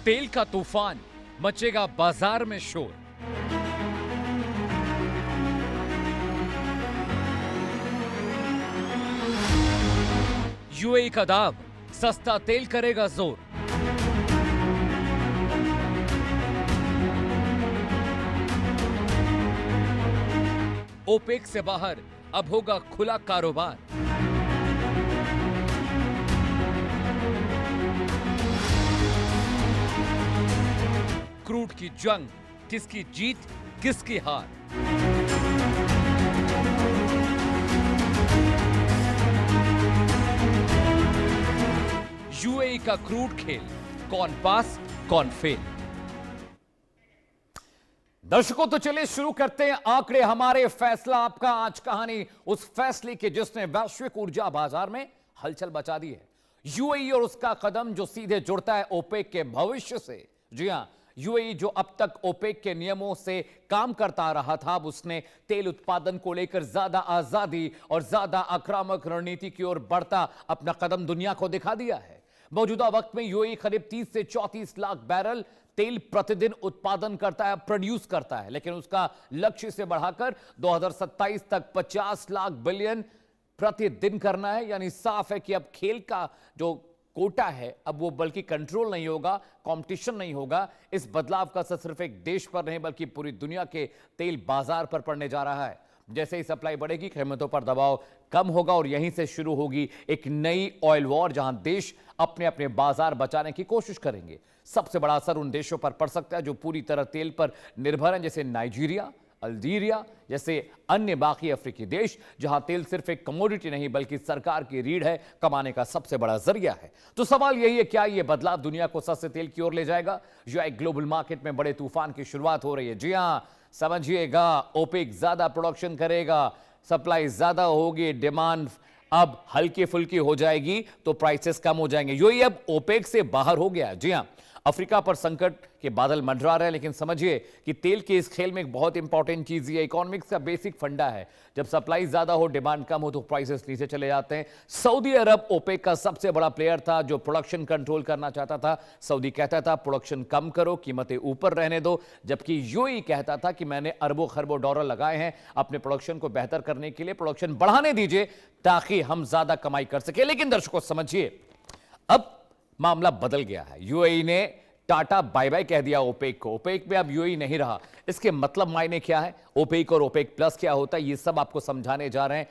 तेल का तूफान, मचेगा बाजार में शोर। यूएई का दाव, सस्ता तेल करेगा जोर। ओपेक से बाहर अब होगा खुला कारोबार। क्रूड की जंग, किसकी जीत किसकी हार। यूएई का क्रूड खेल, कौन पास कौन फेल। दर्शकों तो चलिए शुरू करते हैं आंकड़े हमारे फैसला आपका आज कहानी उस फैसले की जिसने वैश्विक ऊर्जा बाजार में हलचल मचा दी है। यूएई और उसका कदम जो सीधे जुड़ता है ओपेक के भविष्य से। जी हां, यूएई जो अब तक ओपेक के नियमों से काम करता रहा था, अब उसने तेल उत्पादन को लेकर ज्यादा आजादी और ज्यादा आक्रामक रणनीति की ओर बढ़ता अपना कदम दुनिया को दिखा दिया है। मौजूदा वक्त में यूएई करीब 30 से 34 लाख बैरल तेल प्रतिदिन उत्पादन करता है, प्रोड्यूस करता है, लेकिन उसका लक्ष्य से बढ़ाकर 2027 तक 50 लाख बिलियन प्रतिदिन करना है। यानी साफ है कि अब खेल का जो कोटा है अब वो बल्कि कंट्रोल नहीं होगा, कंपटीशन नहीं होगा। इस बदलाव का असर सिर्फ एक देश पर नहीं बल्कि पूरी दुनिया के तेल बाजार पर पड़ने जा रहा है। जैसे ही सप्लाई बढ़ेगी, कीमतों पर दबाव कम होगा और यहीं से शुरू होगी एक नई ऑयल वॉर, जहां देश अपने अपने बाजार बचाने की कोशिश करेंगे। सबसे बड़ा असर उन देशों पर पड़ सकता है जो पूरी तरह तेल पर निर्भर हैं, जैसे नाइजीरिया, अल्जीरिया जैसे अन्य बाकी अफ्रीकी देश, जहां तेल सिर्फ एक कमोडिटी नहीं बल्कि सरकार की रीढ़ है, कमाने का सबसे बड़ा जरिया है। तो सवाल यही है, क्या यह बदलाव दुनिया को सस्ते तेल की ओर ले जाएगा? जो एक ग्लोबल मार्केट में बड़े तूफान की शुरुआत हो रही है। जी हां, समझिएगा, ओपेक ज्यादा प्रोडक्शन करेगा, सप्लाई ज्यादा होगी, डिमांड अब हल्की फुल्की हो जाएगी तो प्राइसेस कम हो जाएंगे। यूएई अब ओपेक से बाहर हो गया। जी हां, अफ्रीका पर संकट के बादल मंडरा रहे हैं, लेकिन समझिए कि तेल के इस खेल में एक बहुत इंपॉर्टेंट चीज ये इकोनॉमिक्स का बेसिक फंडा है। जब सप्लाई ज्यादा हो, डिमांड कम हो तो प्राइसेस नीचे चले जाते हैं। सऊदी अरब ओपेक का सबसे बड़ा प्लेयर था जो प्रोडक्शन कंट्रोल करना चाहता था। सऊदी कहता था प्रोडक्शन कम करो, कीमतें ऊपर रहने दो, जबकि यूएई कहता था कि मैंने अरबों खरबों डॉलर लगाए हैं अपने प्रोडक्शन को बेहतर करने के लिए, प्रोडक्शन बढ़ाने दीजिए ताकि हम ज्यादा कमाई कर सके। लेकिन दर्शकों समझिए, अब मामला बदल गया है। यूएई ने टाटा बाय बाय कह दिया ओपेक को। ओपेक में अब यूएई नहीं रहा। इसके मतलब मायने क्या है, ओपेक और ओपेक प्लस क्या होता है, ये सब आपको समझाने जा रहे हैं।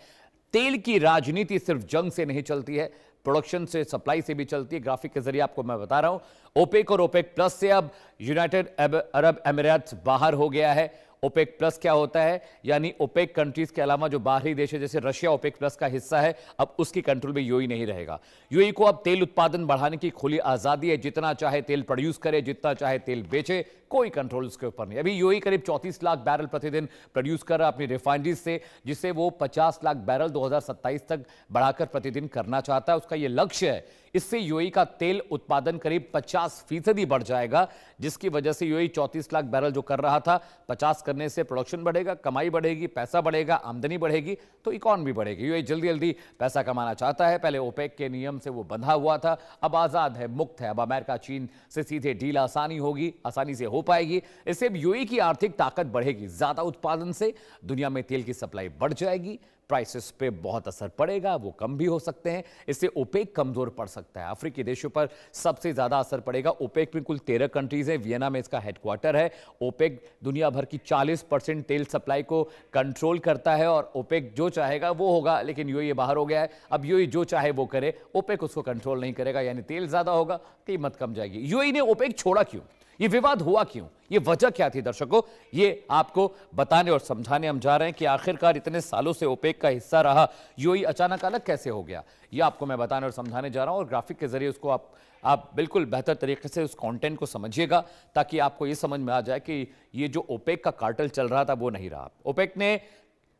तेल की राजनीति सिर्फ जंग से नहीं चलती है, प्रोडक्शन से, सप्लाई से भी चलती है। ग्राफिक के जरिए आपको मैं बता रहा हूं। ओपेक और ओपेक प्लस से अब यूनाइटेड अरब एमिरेट्स बाहर हो गया है। ओपेक प्लस क्या होता है, यानी ओपेक कंट्रीज के अलावा जो बाहरी देश है, जैसे रशिया ओपेक प्लस का हिस्सा है, अब उसकी कंट्रोल में यूएई नहीं रहेगा। यूएई को अब तेल उत्पादन बढ़ाने की खुली आजादी है, जितना चाहे तेल प्रोड्यूस करे, जितना चाहे तेल बेचे, कोई कंट्रोल उसके ऊपर नहीं। अभी यूएई करीब 34 लाख बैरल प्रतिदिन प्रोड्यूस कर रहा है अपनी रिफाइनरीज से, जिसे वो 50 लाख बैरल 2027 तक बढ़ाकर प्रतिदिन करना चाहता है। उसका यह लक्ष्य है। इससे यूएई का तेल उत्पादन करीब 50% बढ़ जाएगा, जिसकी वजह से यूएई 34 लाख बैरल जो कर रहा था, 50 करने से प्रोडक्शन बढ़ेगा, कमाई बढ़ेगी, पैसा बढ़ेगा, आमदनी बढ़ेगी, तो इकॉनमी बढ़ेगी। यूएई जल्दी जल्दी पैसा कमाना चाहता है। पहले ओपेक के नियम से वो बंधा हुआ था, अब आजाद है, मुक्त है। अब अमेरिका चीन से सीधे डील आसानी से हो पाएगी। इससे यूएई की आर्थिक ताकत बढ़ेगी, ज्यादा उत्पादन से दुनिया में तेल की सप्लाई बढ़ जाएगी, प्राइसेस पे बहुत असर पड़ेगा, वो कम भी हो सकते हैं। इससे ओपेक कमजोर पड़ सकता है। अफ्रीकी देशों पर सबसे ज्यादा असर पड़ेगा। ओपेक में कुल 13 कंट्रीज हैं, वियना में इसका हेडक्वार्टर है। ओपेक दुनिया भर की 40% तेल सप्लाई को कंट्रोल करता है और ओपेक जो चाहेगा वो होगा, लेकिन यूएई बाहर हो गया है। अब यूएई जो चाहे वो करे, ओपेक उसको कंट्रोल नहीं करेगा, यानी तेल ज्यादा होगा, कीमत कम जाएगी। यूएई ने ओपेक छोड़ा क्यों, ये विवाद हुआ क्यों, ये वजह क्या थी? दर्शकों, ये आपको बताने और समझाने हम जा रहे हैं कि आखिरकार इतने सालों से ओपेक का हिस्सा रहा यूएई अचानक अलग कैसे हो गया। ये आपको मैं बताने और समझाने जा रहा हूं और ग्राफिक के जरिए उसको आप बिल्कुल बेहतर तरीके से उस कंटेंट को समझिएगा, ताकि आपको ये समझ में आ जाए कि ये जो ओपेक का कार्टेल चल रहा था वो नहीं रहा। ओपेक ने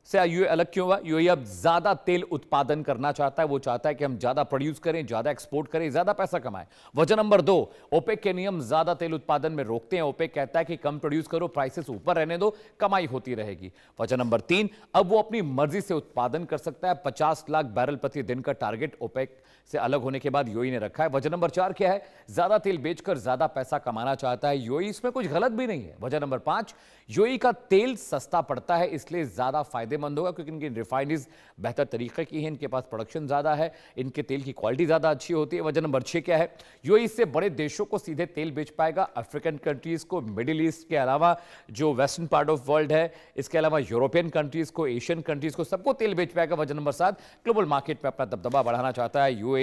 से यूएई अलग क्यों हुआ? यूएई अब ज्यादा तेल उत्पादन करना चाहता है। वो चाहता है कि हम ज्यादा प्रोड्यूस करें, ज्यादा एक्सपोर्ट करें, ज्यादा पैसा कमाएं। वजह नंबर 2, ओपेक के नियम ज्यादा तेल उत्पादन में रोकते हैं। ओपेक कहता है कि कम प्रोड्यूस करो, प्राइसेस ऊपर रहने दो, कमाई होती रहेगी। वजह नंबर 3, अब वो अपनी मर्जी से उत्पादन कर सकता है। 50 लाख बैरल प्रति दिन का टारगेट ओपेक से अलग होने के बाद यूएई ने रखा है। वजह नंबर 4 क्या है? ज्यादा तेल बेचकर ज्यादा पैसा कमाना चाहता है यूएई। इसमें कुछ गलत भी नहीं है। वजह नंबर 5, यूएई का तेल सस्ता पड़ता है, इसलिए ज्यादा फायदेमंद होगा क्योंकि इनकी रिफाइनरीज बेहतर तरीके की हैं, इनके पास प्रोडक्शन ज्यादा है, इनके तेल की क्वालिटी ज्यादा अच्छी होती है। वजह नंबर 6 क्या है? यूएई इससे बड़े देशों को सीधे तेल बेच पाएगा, अफ्रीकन कंट्रीज को, मिडिल ईस्ट के अलावा जो वेस्टर्न पार्ट ऑफ वर्ल्ड है, इसके अलावा यूरोपियन कंट्रीज को, एशियन कंट्रीज को, सबको तेल बेच पाएगा। वजह नंबर 7, ग्लोबल मार्केट में अपना दबदबा बढ़ाना चाहता है यूएई,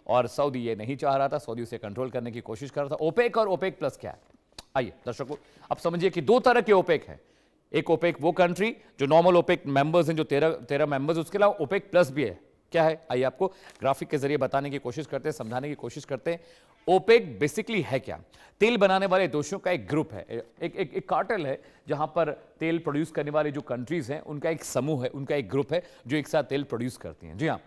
और सऊदी ये नहीं चाह रहा था, सऊदी उसे कंट्रोल करने की कोशिश कर रहा था। ओपेक और ओपेक प्लस क्या है? आइए दर्शकों, अब समझिए कि दो तरह के ओपेक है। एक ओपेक वो कंट्री जो नॉर्मल ओपेक मेंबर्स हैं, जो 13 मेंबर्स, उसके अलावा ओपेक प्लस भी है। क्या है? आइए आपको ग्राफिक के जरिए बताने की कोशिश करते हैं, समझाने की कोशिश करते हैं। ओपेक बेसिकली है क्या? तेल बनाने वाले देशों का एक ग्रुप है, एक कार्टेल है, जहां पर तेल प्रोड्यूस करने वाले जो कंट्रीज हैं उनका एक समूह है, उनका एक ग्रुप है जो एक साथ तेल प्रोड्यूस करती हैं। जी हाँ,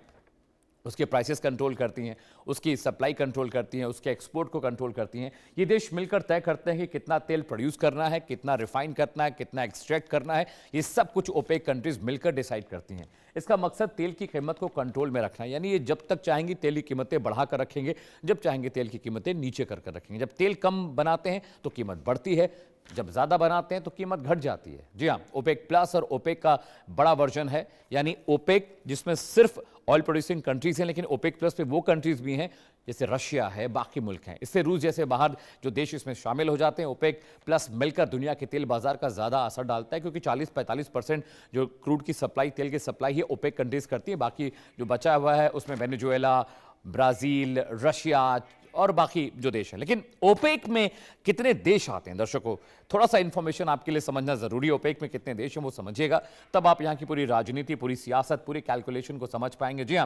उसके प्राइसेस कंट्रोल करती हैं, उसकी सप्लाई कंट्रोल करती हैं, उसके एक्सपोर्ट को कंट्रोल करती हैं। ये देश मिलकर तय करते हैं कि कितना तेल प्रोड्यूस करना है, कितना रिफाइन करना है, कितना एक्सट्रैक्ट करना है। ये सब कुछ ओपेक कंट्रीज मिलकर डिसाइड करती हैं। इसका मकसद तेल की कीमत को कंट्रोल में रखना है, यानी ये जब तक चाहेंगी तेल की कीमतें बढ़ाकर रखेंगे, जब चाहेंगे तेल की कीमतें नीचे कर रखेंगे। जब तेल कम बनाते हैं तो कीमत बढ़ती है, जब ज्यादा बनाते हैं तो कीमत घट जाती है। जी हाँ, ओपेक प्लस और ओपेक का बड़ा वर्जन है, यानी ओपेक जिसमें सिर्फ ऑयल प्रोड्यूसिंग कंट्रीज हैं, लेकिन ओपेक प्लस में वो कंट्रीज भी हैं जैसे रशिया है, बाकी मुल्क हैं। इससे रूस जैसे बाहर जो देश इसमें शामिल हो जाते हैं। ओपेक प्लस मिलकर दुनिया के तेल बाजार का ज्यादा असर डालता है, क्योंकि 40-45% जो क्रूड की सप्लाई, तेल की सप्लाई है, ओपेक कंट्रीज करती है। बाकी जो बचा हुआ है उसमें वेनेजुएला, ब्राजील, रशिया और बाकी जो देश हैं। लेकिन ओपेक में कितने देश आते हैं? दर्शकों, थोड़ा सा इंफॉर्मेशन आपके लिए समझना जरूरी है। ओपेक में कितने देश हैं वो समझिएगा, तब आप यहां की पूरी राजनीति, पूरी सियासत, पूरी कैलकुलेशन को समझ पाएंगे। जी हां,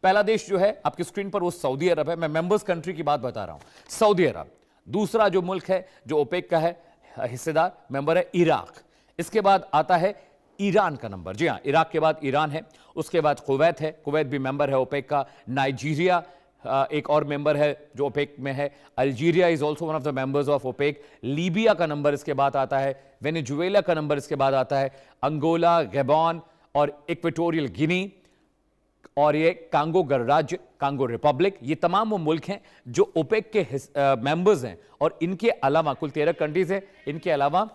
पहला देश जो है आपकी स्क्रीन पर वो सऊदी अरब है। मैं मेंबर्स कंट्री की बात बता रहा हूं, सऊदी अरब। दूसरा जो मुल्क है जो ओपेक का है हिस्सेदार मेंबर है, इराक। इसके बाद आता है ईरान का नंबर। जी हां, इराक के बाद ईरान है। उसके बाद कुवैत है, कुवैत भी मेंबर है ओपेक का। नाइजीरिया एक और मेंबर है जो ओपेक में है। Algeria is also one of the members of OPEC. Libya का नंबर इसके बाद आता है। वेनेजुएला का नंबर इसके बाद आता है। अंगोला, गैबॉन और इक्वेटोरियल गिनी, और ये कांगो गणराज्य, कांगो रिपब्लिक, ये तमाम वो मुल्क हैं जो ओपेक के मेंबर्स हैं। और इनके अलावा कुल 13 कंट्रीज हैं। इनके अलावा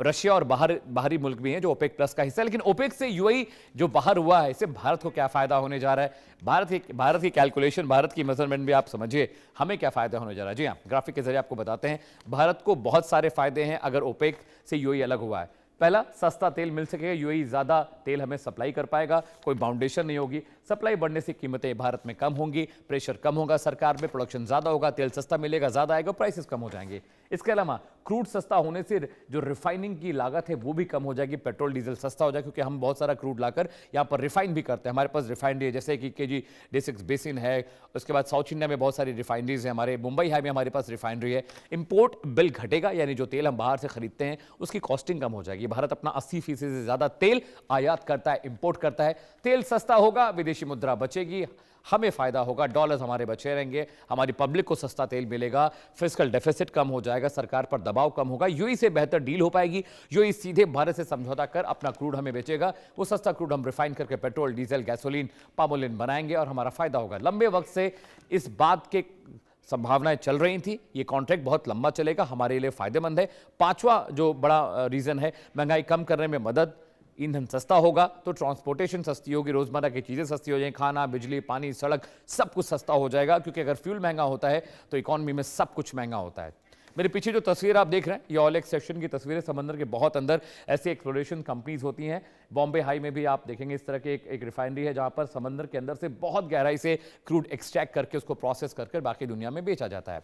रशिया और बाहरी मुल्क भी हैं जो ओपेक प्लस का हिस्सा है। लेकिन ओपेक से यूएई जो बाहर हुआ है, इससे भारत को क्या फायदा होने जा रहा है? भारत की कैलकुलेशन, भारत की मेजरमेंट भी आप समझिए, हमें क्या फायदा होने जा रहा है। जी हाँ, ग्राफिक के जरिए आपको बताते हैं। भारत को बहुत सारे फायदे हैं अगर ओपेक से यूएई अलग हुआ है। पहला, सस्ता तेल मिल सकेगा, यूएई ज्यादा तेल हमें सप्लाई कर पाएगा, कोई बाउंडेशन नहीं होगी। सप्लाई बढ़ने से कीमतें भारत में कम होंगी, प्रेशर कम होगा सरकार में, प्रोडक्शन ज्यादा होगा, तेल सस्ता मिलेगा, ज्यादा आएगा, प्राइसेस कम हो जाएंगे। इसके अलावा क्रूड सस्ता होने से जो रिफाइनिंग की लागत है वो भी कम हो जाएगी, पेट्रोल डीजल सस्ता हो जाएगा, क्योंकि हम बहुत सारा क्रूड लाकर यहाँ पर रिफाइन भी करते हैं। हमारे पास रिफाइनरी है, जैसे कि केजी D6 बेसिन है। उसके बाद साउथ इंडिया में बहुत सारी रिफाइनरीज है, हमारे मुंबई हाई में हमारे पास रिफाइनरी है। इंपोर्ट बिल घटेगा, यानी जो तेल हम बाहर से खरीदते हैं उसकी कॉस्टिंग कम हो जाएगी। भारत अपना 80% से ज्यादा तेल आयात करता है, इंपोर्ट करता है। तेल सस्ता होगा, विदेशी मुद्रा बचेगी, हमें फायदा होगा, डॉलर्स हमारे बचे रहेंगे, हमारी पब्लिक को सस्ता तेल मिलेगा, फिस्कल डेफिसिट कम हो जाएगा, सरकार पर दबाव कम होगा, यूएई से बेहतर डील हो पाएगी। यूएई सीधे भारत से समझौता कर अपना क्रूड हमें बेचेगा, वो सस्ता क्रूड हम रिफाइन करके पेट्रोल, डीजल, गैसोलीन, पामोलिन बनाएंगे और हमारा फायदा होगा। लंबे वक्त से इस बात के संभावनाएं चल रही थी, ये कॉन्ट्रैक्ट बहुत लंबा चलेगा, हमारे लिए फायदेमंद है। पांचवा जो बड़ा रीजन है, महंगाई कम करने में मदद। ईंधन सस्ता होगा तो ट्रांसपोर्टेशन सस्ती होगी, रोजमर्रा की चीजें सस्ती हो जाएंगी, खाना, बिजली, पानी, सड़क, सब कुछ सस्ता हो जाएगा, क्योंकि अगर फ्यूल महंगा होता है तो इकोनॉमी में सब कुछ महंगा होता है। मेरे पीछे जो तस्वीर आप देख रहे हैं, ये ऑलेक्स सेक्शन की तस्वीर है। समंदर के बहुत अंदर ऐसी एक्सप्लोरेशन कंपनीज होती हैं। बॉम्बे हाई में भी आप देखेंगे इस तरह के एक रिफाइनरी है, जहां पर समंदर के अंदर से बहुत गहराई से क्रूड एक्सट्रैक्ट करके उसको प्रोसेस करके बाकी दुनिया में बेचा जाता है।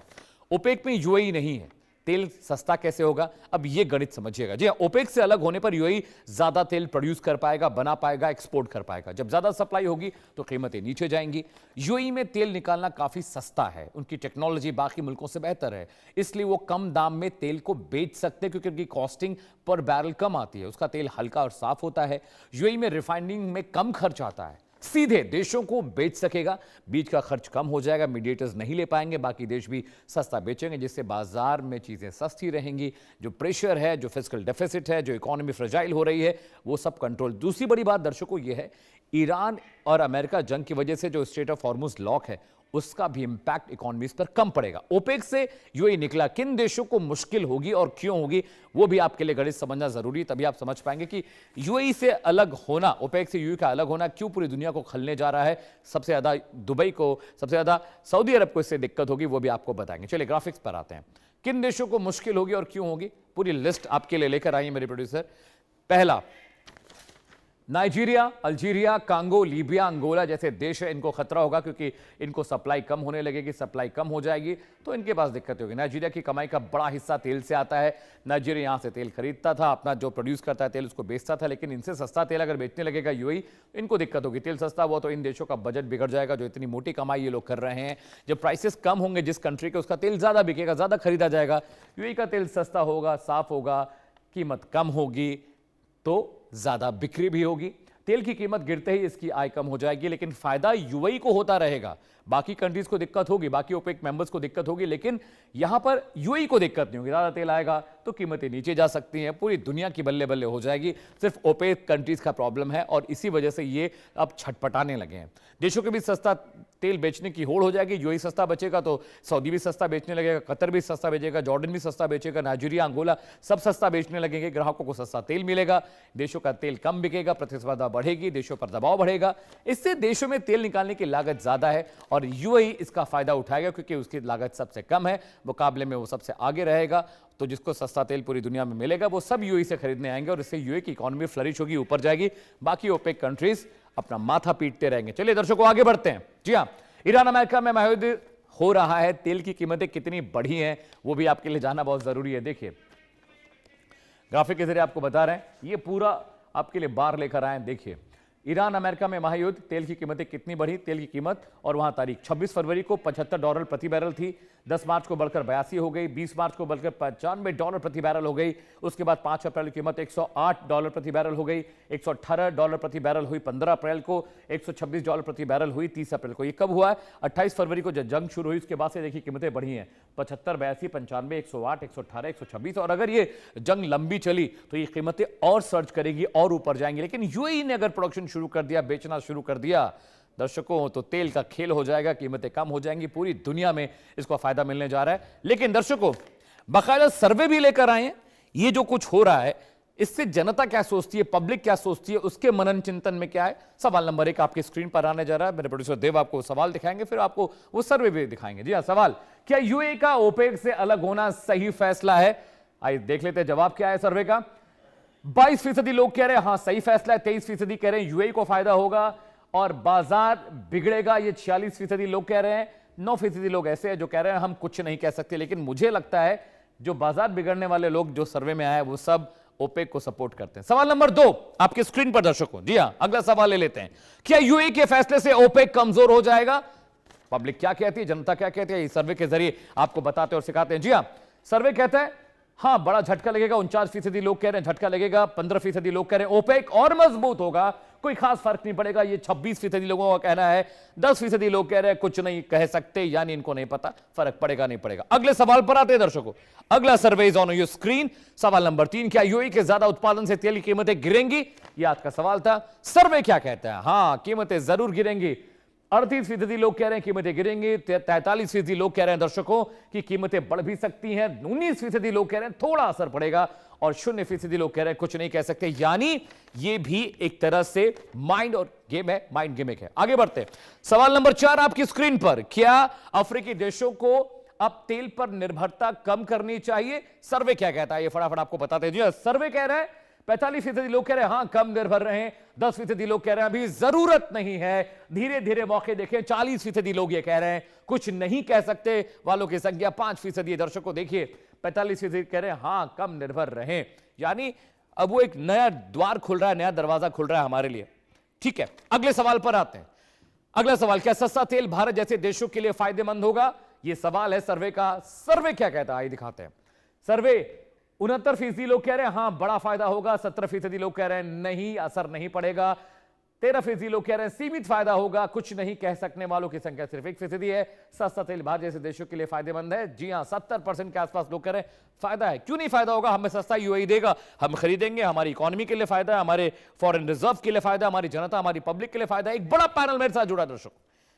ओपेक में यूएई नहीं है, तेल सस्ता कैसे होगा? अब ये गणित समझिएगा। जी, ओपेक से अलग होने पर यूएई ज्यादा तेल प्रोड्यूस कर पाएगा, बना पाएगा, एक्सपोर्ट कर पाएगा। जब ज्यादा सप्लाई होगी तो कीमतें नीचे जाएंगी। यूएई में तेल निकालना काफी सस्ता है, उनकी टेक्नोलॉजी बाकी मुल्कों से बेहतर है, इसलिए वो कम दाम में तेल को बेच सकते हैं, क्योंकि उनकी कॉस्टिंग पर बैरल कम आती है। उसका तेल हल्का और साफ होता है। यूएई में रिफाइनिंग में कम खर्च आता है, सीधे देशों को बेच सकेगा, बीज का खर्च कम हो जाएगा, मीडिएटर्स नहीं ले पाएंगे, बाकी देश भी सस्ता बेचेंगे, जिससे बाजार में चीजें सस्ती रहेंगी। जो प्रेशर है, जो फिस्कल डेफिसिट है, जो इकोनॉमी फ्रेजाइल हो रही है, वो सब कंट्रोल। दूसरी बड़ी बात दर्शकों ये है, ईरान और अमेरिका जंग की वजह से जो स्ट्रेट ऑफ हॉर्मुज लॉक है, उसका भी इंपैक्ट इकोनॉमीज पर कम पड़ेगा। ओपेक से यूएई निकला, किन देशों को मुश्किल होगी और क्यों होगी, वो भी आपके लिए गणित समझना जरूरी है, तभी आप समझ पाएंगे कि यूएई से अलग होना, ओपेक से यूएई का अलग होना क्यों पूरी दुनिया को खलने जा रहा है। सबसे ज्यादा दुबई को, सबसे ज्यादा सऊदी अरब को इससे दिक्कत होगी, वो भी आपको बताएंगे। चलिए ग्राफिक्स पर आते हैं, किन देशों को मुश्किल होगी और क्यों होगी, पूरी लिस्ट आपके लिए लेकर आई है मेरे प्रोड्यूसर। पहला, Nigeria, Algeria, Congo, Libya, Angola जैसे देश है, इनको खतरा होगा, क्योंकि इनको सप्लाई कम होने लगेगी। सप्लाई कम हो जाएगी तो इनके पास दिक्कत होगी। नाइजीरिया की कमाई का बड़ा हिस्सा तेल से आता है। नाइजीरिया यहां से तेल खरीदता था, अपना जो प्रोड्यूस करता है तेल उसको बेचता था, लेकिन इनसे सस्ता तेल अगर बेचने लगेगा यूएई, इनको दिक्कत होगी। तेल सस्ता हुआ तो इन देशों का बजट बिगड़ जाएगा, जो इतनी मोटी कमाई ये लोग कर रहे हैं। जब प्राइसेस कम होंगे जिस कंट्री के, उसका तेल ज्यादा बिकेगा, ज्यादा खरीदा जाएगा। यूएई का तेल सस्ता होगा, साफ होगा, कीमत कम होगी, तो ज्यादा बिक्री भी होगी। तेल की कीमत गिरते ही इसकी आय कम हो जाएगी, लेकिन फायदा यूएई को होता रहेगा। बाकी कंट्रीज को दिक्कत होगी, बाकी ओपेक मेंबर्स को दिक्कत होगी, लेकिन यहां पर यूएई को दिक्कत नहीं होगी। ज्यादा तेल आएगा तो कीमतें नीचे जा सकती हैं, पूरी दुनिया की बल्ले बल्ले हो जाएगी। सिर्फ ओपेक कंट्रीज का प्रॉब्लम है और इसी वजह से ये अब छटपटाने लगे हैं। देशों के भी सस्ता तेल बेचने की होड़ हो जाएगी। यूएई सस्ता बचेगा तो सऊदी भी सस्ता बेचने लगेगा, कतर भी सस्ता बेचेगा, जॉर्डन भी सस्ता बेचेगा, नाइजीरिया, अंगोला सब सस्ता बेचने लगेंगे। ग्राहकों को सस्ता तेल मिलेगा, देशों का तेल कम बिकेगा, प्रतिस्पर्धा बढ़ेगी, देशों पर दबाव बढ़ेगा। इससे देशों में तेल निकालने की लागत ज्यादा है और यूएई इसका फायदा उठाएगा, क्योंकि उसकी लागत सबसे कम है, मुकाबले में वो सबसे आगे रहेगा। तो जिसको सस्ता तेल पूरी दुनिया में मिलेगा वो सब यूएई से खरीदने आएंगे और इससे यूएई की इकोनॉमी फ्लरिश होगी, ऊपर जाएगी। बाकी ओपेक कंट्रीज अपना माथा पीटते रहेंगे। चलिए दर्शकों आगे बढ़ते हैं। जी हां, ईरान अमेरिका में महायुद्ध हो रहा है, तेल की कीमतें कितनी बढ़ी हैं वो भी आपके लिए जानना बहुत जरूरी है। देखिए ग्राफिक के जरिए आपको बता रहे हैं, ये पूरा आपके लिए बार लेकर आए। देखिए ईरान अमेरिका में महायुद्ध, तेल की कीमतें कितनी बढ़ी, तेल की कीमत और वहां तारीख 26 फरवरी को $75 प्रति बैरल थी, 10 मार्च को बढ़कर 82 हो गई, 20 मार्च को बढ़कर $95 प्रति बैरल हो गई। उसके बाद 5 अप्रैल की कीमत $108 प्रति बैरल हो गई, $118 प्रति बैरल हुई 15 अप्रैल को, $126 प्रति बैरल हुई 30 अप्रैल को। ये कब हुआ है? 28 फरवरी को जब जंग शुरू हुई उसके बाद से देखिए कीमतें बढ़ी हैं, 75, 82, 95, 108, 118, 126। और अगर ये जंग लंबी चली तो ये कीमतें और सर्ज करेगी और ऊपर जाएंगी। लेकिन यूएई ने अगर प्रोडक्शन शुरू कर दिया, बेचना शुरू कर दिया दर्शकों, तो तेल का खेल हो जाएगा, कीमतें कम हो जाएंगी, पूरी दुनिया में इसको फायदा मिलने जा रहा है। लेकिन दर्शकों बाकायदा सर्वे भी लेकर आए हैं, ये जो कुछ हो रहा है इससे जनता क्या सोचती है, पब्लिक क्या सोचती है, उसके मनन चिंतन में क्या है। सवाल नंबर 1 आपकी स्क्रीन पर आने जा रहा है। मेरे प्रोड्यूसर देव आपको सवाल दिखाएंगे, फिर आपको वो सर्वे भी दिखाएंगे। जी हाँ, सवाल, क्या यूएई का ओपेक से अलग होना सही फैसला है? आइए देख लेते हैं जवाब क्या है सर्वे का। 22% लोग कह रहे हैं हां सही फैसला है, 23% कह रहे हैं यूएई को फायदा होगा और बाजार बिगड़ेगा, ये 46% लोग कह रहे हैं। 9% लोग ऐसे हैं जो कह रहे हैं हम कुछ नहीं कह सकते। लेकिन मुझे लगता है जो बाजार बिगड़ने वाले लोग जो सर्वे में आए वो सब ओपेक को सपोर्ट करते हैं। सवाल नंबर 2 आपके स्क्रीन पर दर्शकों। जी हां, अगला सवाल ले लेते हैं, क्या यूएई के फैसले से ओपेक कमजोर हो जाएगा? पब्लिक क्या कहती है, जनता क्या कहती है, इस सर्वे के जरिए आपको बताते और सिखाते हैं। जी हां, सर्वे कहता है हां बड़ा झटका लगेगा, 49% लोग कह रहे हैं झटका लगेगा, 15% लोग कह रहे हैं ओपेक और मजबूत होगा, कोई खास फर्क नहीं पड़ेगा, ये 26% लोगों का कहना है। 10% लोग कह रहे हैं कुछ नहीं कह सकते, यानी इनको नहीं पता, फर्क पड़ेगा नहीं पड़ेगा। अगले सवाल पर आते हैं दर्शकों। अगला सर्वे इज ऑन योर स्क्रीन। सवाल नंबर 3, क्या यूएई के ज्यादा उत्पादन से तेल की कीमतें गिरेंगी? ये आज का सवाल था। सर्वे क्या कहता है? हां कीमतें जरूर गिरेंगी। 38% लोग कह रहे हैं कीमतें गिरेंगी, 43% लोग कह रहे हैं दर्शकों की कीमतें बढ़ भी सकती हैं, 19% लोग कह रहे हैं थोड़ा असर पड़ेगा और 0% लोग कह रहे हैं कुछ नहीं कह सकते। यानी ये भी एक तरह से माइंड और गेम है, माइंड गिमिक है। आगे बढ़ते हैं। सवाल नंबर 4 आपकी स्क्रीन पर, क्या अफ्रीकी देशों को अब तेल पर निर्भरता कम करनी चाहिए? सर्वे क्या कहता है ये फटाफट आपको बताते हैं। जी सर्वे कह रहा है 45% लोग कह रहे हैं हां कम निर्भर रहें, 10% लोग कह रहे हैं अभी जरूरत नहीं है, धीरे धीरे मौके देखें, 40% लोग ये कह रहे हैं कुछ नहीं कह सकते वालों की संख्या 5%। दर्शकों देखिए 45% कह रहे हैं हाँ कम निर्भर रहें। यानी अब वो एक नया द्वार खुल रहा है, नया दरवाजा खुल रहा है हमारे लिए। ठीक है, अगले सवाल पर आते हैं। अगला सवाल, क्या सस्ता तेल भारत जैसे देशों के लिए फायदेमंद होगा? यह सवाल है सर्वे का। सर्वे क्या कहता है आइए दिखाते हैं। सर्वे 69% लोग कह रहे हैं हाँ बड़ा फायदा होगा, 17% लोग कह रहे हैं नहीं असर नहीं पड़ेगा, 13% लोग कह रहे हैं सीमित फायदा होगा, कुछ नहीं कह सकने वालों की संख्या सिर्फ 1% है। सस्ता तेल भारत जैसे देशों के लिए फायदेमंद है। जी हां, 70% के आसपास लोग कह रहे हैं फायदा है। क्यों नहीं फायदा होगा? हमें सस्ता यूएई देगा, हम खरीदेंगे, हमारी इकोनॉमी के लिए फायदा है, हमारे फॉरेन रिजर्व के लिए फायदा, हमारी जनता हमारी पब्लिक के लिए फायदा है। एक बड़ा पैनल मेरे साथ जुड़ा दर्शक,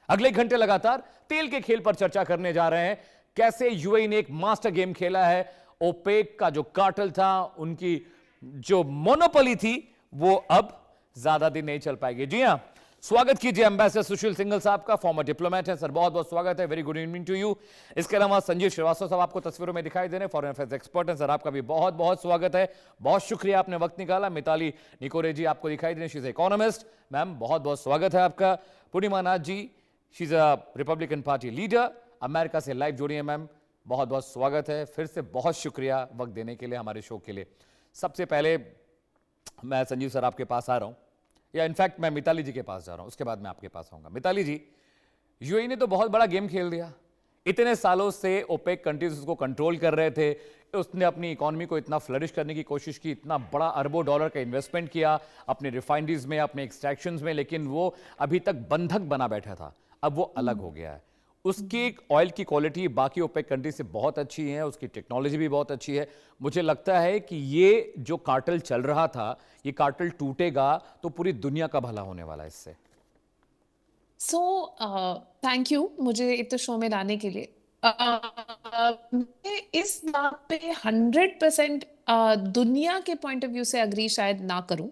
अगले एक घंटे लगातार तेल के खेल पर चर्चा करने जा रहे हैं। कैसे यूएई ने एक मास्टर गेम खेला है, ओपेक का जो कार्टेल था, उनकी जो मोनोपोली थी, वो अब ज्यादा दिन नहीं चल पाएगी। जी हां, स्वागत कीजिए एम्बेसडर सुशील सिंघल साहब का, फॉर्मर डिप्लोमेट है सर, बहुत बहुत स्वागत है। Very good evening to you. इसके अलावा संजीव श्रीवास्तव साहब आपको तस्वीरों में दिखाई दे रहे हैं, फॉरेन अफेयर्स एक्सपर्ट हैं सर, आपका भी बहुत बहुत स्वागत है, बहुत शुक्रिया आपने वक्त निकाला। मिताली निकोरे जी आपको दिखाई दे रहे हैं, शी इज इकोनॉमिस्ट, मैम बहुत बहुत स्वागत है आपका। Purnima Nath ji, she is a Republican party leader, America से लाइव जुड़ी है मैम, बहुत बहुत स्वागत है। फिर से बहुत शुक्रिया वक्त देने के लिए हमारे शो के लिए। सबसे पहले मैं संजीव सर आपके पास आ रहा हूं, या इनफैक्ट मैं मिताली जी के पास जा रहा हूं, उसके बाद मैं आपके पास आऊंगा। मिताली जी, यूएई ने तो बहुत बड़ा गेम खेल दिया। इतने सालों से ओपेक कंट्रीज उसको कंट्रोल कर रहे थे, उसने अपनी इकोनॉमी को इतना फ्लरिश करने की कोशिश की, इतना बड़ा अरबों डॉलर का इन्वेस्टमेंट किया अपने रिफाइनरीज में, अपने एक्सट्रैक्शंस में, लेकिन वो अभी तक बंधक बना बैठा था। अब वो अलग हो गया है। उसकी ऑयल की क्वालिटी बाकी ओपेक कंट्री से बहुत अच्छी है, उसकी टेक्नोलॉजी भी बहुत अच्छी है। मुझे लगता है कि ये जो कार्टेल चल रहा था, ये कार्टेल टूटेगा तो पूरी दुनिया का भला होने वाला है इससे। थैंक यू मुझे इस शो में लाने के लिए। मैं इस बात पे 100% दुनिया के पॉइंट ऑफ व्यू से अग्री शायद ना करूं,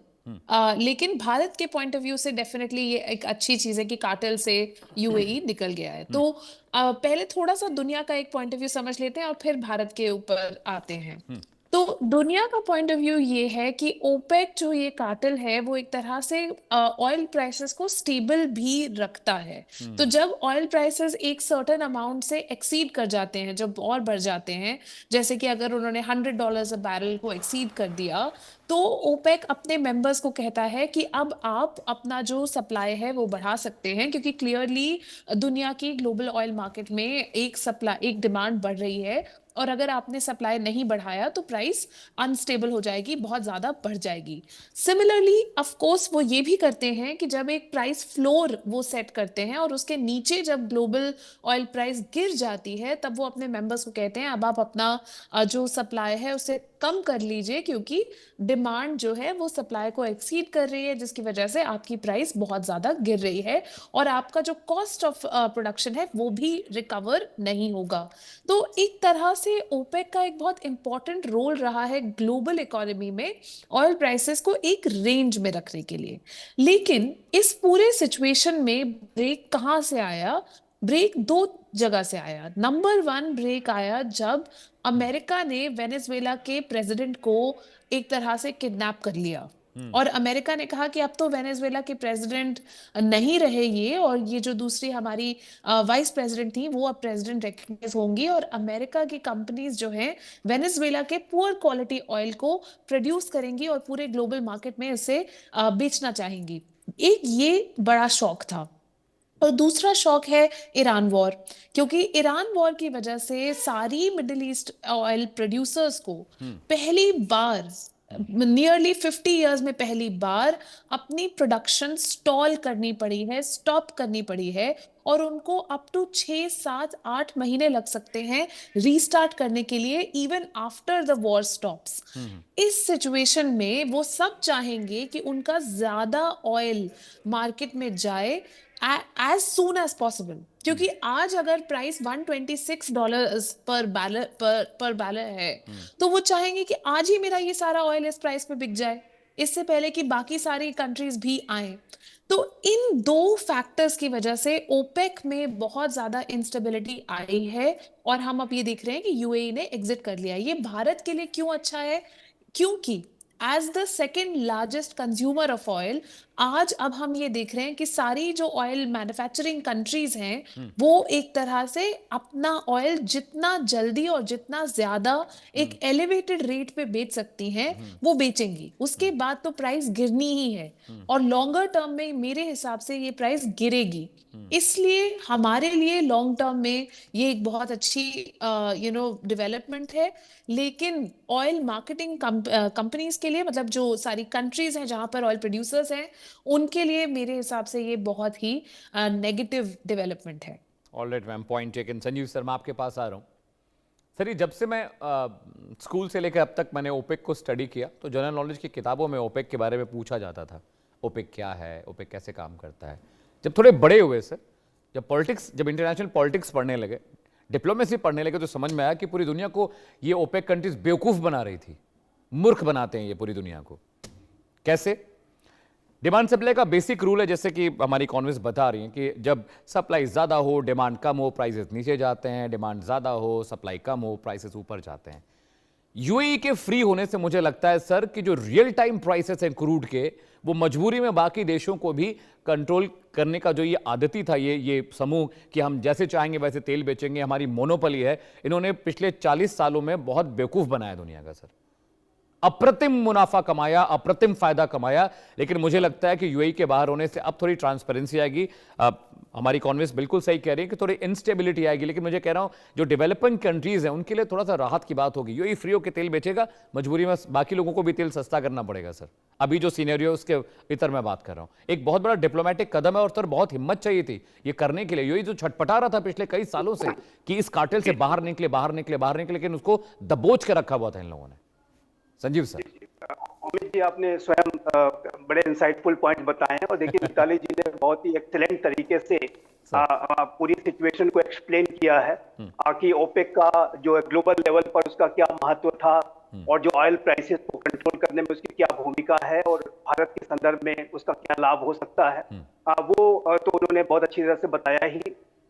लेकिन भारत के पॉइंट ऑफ व्यू से डेफिनेटली ये एक अच्छी चीज है कि कार्टेल से यूएई निकल गया है। तो पहले थोड़ा सा दुनिया का एक पॉइंट ऑफ व्यू समझ लेते हैं और फिर भारत के ऊपर आते हैं। तो दुनिया का पॉइंट ऑफ व्यू ये है कि ओपेक जो ये कार्टेल है वो एक तरह से ऑयल प्राइसेस को स्टेबल भी रखता है। तो जब ऑयल प्राइसेस एक सर्टेन अमाउंट से एक्सीड कर जाते हैं, जब और बढ़ जाते हैं, जैसे कि अगर उन्होंने $100 अ बैरल को एक्सीड कर दिया, तो ओपेक अपने मेंबर्स को कहता है कि अब आप अपना जो सप्लाई है वो बढ़ा सकते हैं, क्योंकि क्लियरली दुनिया की ग्लोबल ऑयल मार्केट में एक डिमांड बढ़ रही है, और अगर आपने सप्लाई नहीं बढ़ाया तो प्राइस अनस्टेबल हो जाएगी, बहुत ज्यादा बढ़ जाएगी। सिमिलरली ऑफ कोर्स वो ये भी करते हैं कि जब एक प्राइस फ्लोर वो सेट करते हैं और उसके नीचे जब ग्लोबल ऑयल प्राइस गिर जाती है, तब वो अपने मेंबर्स को कहते हैं अब आप अपना जो सप्लाई है उसे कम कर लीजिए, क्योंकि डिमांड जो है वो सप्लाई को एक्सीड कर रही है, जिसकी वजह से आपकी प्राइस बहुत ज्यादा गिर रही है और आपका जो कॉस्ट ऑफ प्रोडक्शन है वो भी रिकवर नहीं होगा। तो एक तरह से ओपेक का एक बहुत इंपॉर्टेंट रोल रहा है ग्लोबल इकोनॉमी में ऑयल प्राइसेस को एक रेंज में रखने के लिए। लेकिन इस पूरे सिचुएशन में ब्रेक कहां से आया? ब्रेक दो जगह से आया। नंबर 1 ब्रेक आया जब अमेरिका ने वेनेजुएला के प्रेसिडेंट को एक तरह से किडनैप कर लिया, और अमेरिका ने कहा कि अब तो वेनेजुएला के प्रेसिडेंट नहीं रहे ये, और ये जो दूसरी हमारी वाइस प्रेसिडेंट थी वो अब प्रेसिडेंट रिकग्नाइज होंगी, और अमेरिका की कंपनीज जो हैं वेनेजुएला के पुअर क्वालिटी ऑयल को प्रोड्यूस करेंगी और पूरे ग्लोबल मार्केट में इसे बेचना चाहेंगी। एक ये बड़ा शौक था। और दूसरा शौक है ईरान वॉर, क्योंकि ईरान वॉर की वजह से सारी मिडिल ईस्ट ऑयल प्रोड्यूसर्स को पहली बार नियरली 50 इयर्स में पहली बार अपनी प्रोडक्शन स्टॉल करनी पड़ी है, स्टॉप करनी पड़ी है, और उनको अप टू 6, 7, 8 महीने लग सकते हैं रीस्टार्ट करने के लिए, even after the war stops. इस सिचुएशन में वो सब चाहेंगे कि उनका ज्यादा ऑयल मार्केट में जाए as soon as possible, क्योंकि आज अगर प्राइस $126 पर बैरल है, तो वो चाहेंगे कि आज ही मेरा ये सारा ऑयल इस प्राइस पे बिक जाए, इससे पहले कि बाकी सारी कंट्रीज भी आए। तो इन दो फैक्टर्स की वजह से ओपेक में बहुत ज्यादा इंस्टेबिलिटी आई है, और हम अब ये देख रहे हैं कि यूएई ने एग्जिट कर लिया। ये भारत के लिए क्यों अच्छा है? क्योंकि as the second largest consumer of oil, आज अब हम ये देख रहे हैं कि सारी जो ऑयल मैन्युफैक्चरिंग कंट्रीज हैं वो एक तरह से अपना ऑयल जितना जल्दी और जितना ज्यादा एक एलिवेटेड रेट पे बेच सकती हैं वो बेचेंगी, उसके बाद तो प्राइस गिरनी ही है और लॉन्गर टर्म में मेरे हिसाब से ये प्राइस गिरेगी। इसलिए हमारे लिए लॉन्ग टर्म में ये एक बहुत अच्छी डेवलपमेंट है। लेकिन ऑयल मार्केटिंग कंपनीज के लिए, मतलब जो सारी कंट्रीज हैं जहां पर ऑयल प्रोड्यूसर्स हैं, उनके लिए मेरे हिसाब से ये बहुत ही नेगेटिव डेवलपमेंट है। Alright ma'am, point taken. Sanjeev sir, मैं आपके पास आ रहा हूँ। सर, ये जब से मैं स्कूल से लेकर अब तक मैंने ओपेक को स्टडी किया तो जनरल नॉलेज की किताबों में ओपेक के बारे में पूछा जाता था, ओपेक क्या है, ओपेक कैसे काम करता है। जब थोड़े बड़े हुए सर, जब इंटरनेशनल पॉलिटिक्स पढ़ने लगे, डिप्लोमेसी पढ़ने लगे, तो समझ में आया कि पूरी दुनिया को ये ओपेक कंट्रीज बेवकूफ़ बना रही थी, मूर्ख बनाते हैं ये पूरी दुनिया को। कैसे? डिमांड सप्लाई का बेसिक रूल है, जैसे कि हमारी इकोनॉमिस्ट बता रही हैं कि जब सप्लाई ज़्यादा हो, डिमांड कम हो, प्राइसेस नीचे जाते हैं, डिमांड ज़्यादा हो, सप्लाई कम हो, प्राइसेस ऊपर जाते हैं। यूएई के फ्री होने से मुझे लगता है सर कि जो रियल टाइम प्राइसेस हैं क्रूड के, वो मजबूरी में बाकी देशों को भी कंट्रोल करने का जो ये आदती था, ये समूह कि हम जैसे चाहेंगे वैसे तेल बेचेंगे, हमारी मोनोपोली है, इन्होंने पिछले 40 सालों में बहुत बेवकूफ़ बनाया दुनिया का सर। अप्रतिम मुनाफा कमाया, अप्रतिम फायदा कमाया। लेकिन मुझे लगता है कि यूएई के बाहर होने से अब थोड़ी ट्रांसपेरेंसी आएगी। हमारी इकोनॉमिस्ट बिल्कुल सही कह रही है कि थोड़ी इंस्टेबिलिटी आएगी, लेकिन मुझे कह रहा हूं जो डेवलपिंग कंट्रीज हैं उनके लिए थोड़ा सा राहत की बात होगी। यूएई फ्री होकर तेल बेचेगा, मजबूरी में बाकी लोगों को भी तेल सस्ता करना पड़ेगा सर। अभी जो सीनेरियो उसके भीतर मैं बात कर रहा हूं, एक बहुत बड़ा डिप्लोमेटिक कदम है और सर बहुत हिम्मत चाहिए थी ये करने के लिए। यूएई जो छटपटा रहा था पिछले कई सालों से कि इस कार्टेल से बाहर निकले, लेकिन उसको दबोच के रखा हुआ था इन लोगों ने। संजीव सर। अमित जी, आपने स्वयं बड़े इंसाइटफुल पॉइंट बताए हैं और देखिए मिताली जी ने बहुत ही एक्सीलेंट तरीके से पूरी सिचुएशन को एक्सप्लेन किया है कि ओपेक का जो ग्लोबल लेवल पर उसका क्या महत्व था और जो ऑयल प्राइसेस को कंट्रोल करने में उसकी क्या भूमिका है और भारत के संदर्भ में उसका क्या लाभ हो सकता है, वो तो उन्होंने बहुत अच्छी तरह से बताया ही।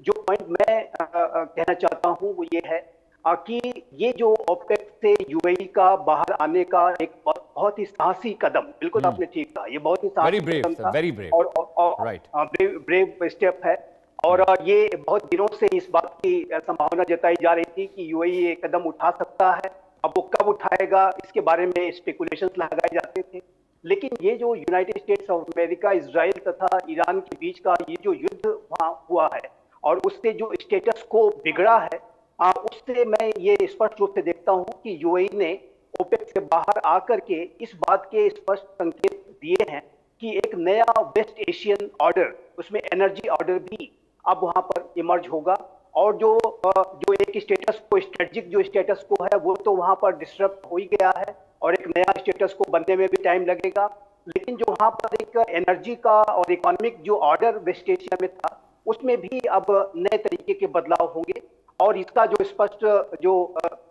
जो पॉइंट मैं कहना चाहता हूँ वो ये है कि ये जो ओपेक से यूएई का बाहर आने का एक बहुत ही साहसी कदम, बिल्कुल आपने ठीक कहा, ये बहुत ही साहसी कदम था और ब्रेव स्टेप है। और ये बहुत दिनों से इस बात की संभावना जताई जा रही थी कि यूएई ये कदम उठा सकता है। अब वो कब उठाएगा इसके बारे में स्पेकुलेशंस लगाए जाते थे, लेकिन ये जो United states of America, Israel तथा ईरान के बीच का ये जो युद्ध वहां हुआ है और उससे जो स्टेटस को बिगड़ा है, उससे मैं ये स्पष्ट रूप से देखता हूं कि यूएई ने ओपेक से बाहर आकर के इस बात के स्पष्ट संकेत दिए हैं कि एक नया वेस्ट एशियन ऑर्डर, उसमें एनर्जी ऑर्डर भी अब वहां पर इमर्ज होगा। और जो एक स्टेटस को, स्ट्रेटजिक जो स्टेटस को है, वो तो वहां पर डिस्टर्ब हो ही गया है और एक नया स्टेटस को बनने में भी टाइम लगेगा। लेकिन जो वहां पर एक एनर्जी का और इकोनॉमिक जो ऑर्डर वेस्ट एशिया में था, उसमें भी अब नए तरीके के बदलाव होंगे। और इसका जो स्पष्ट जो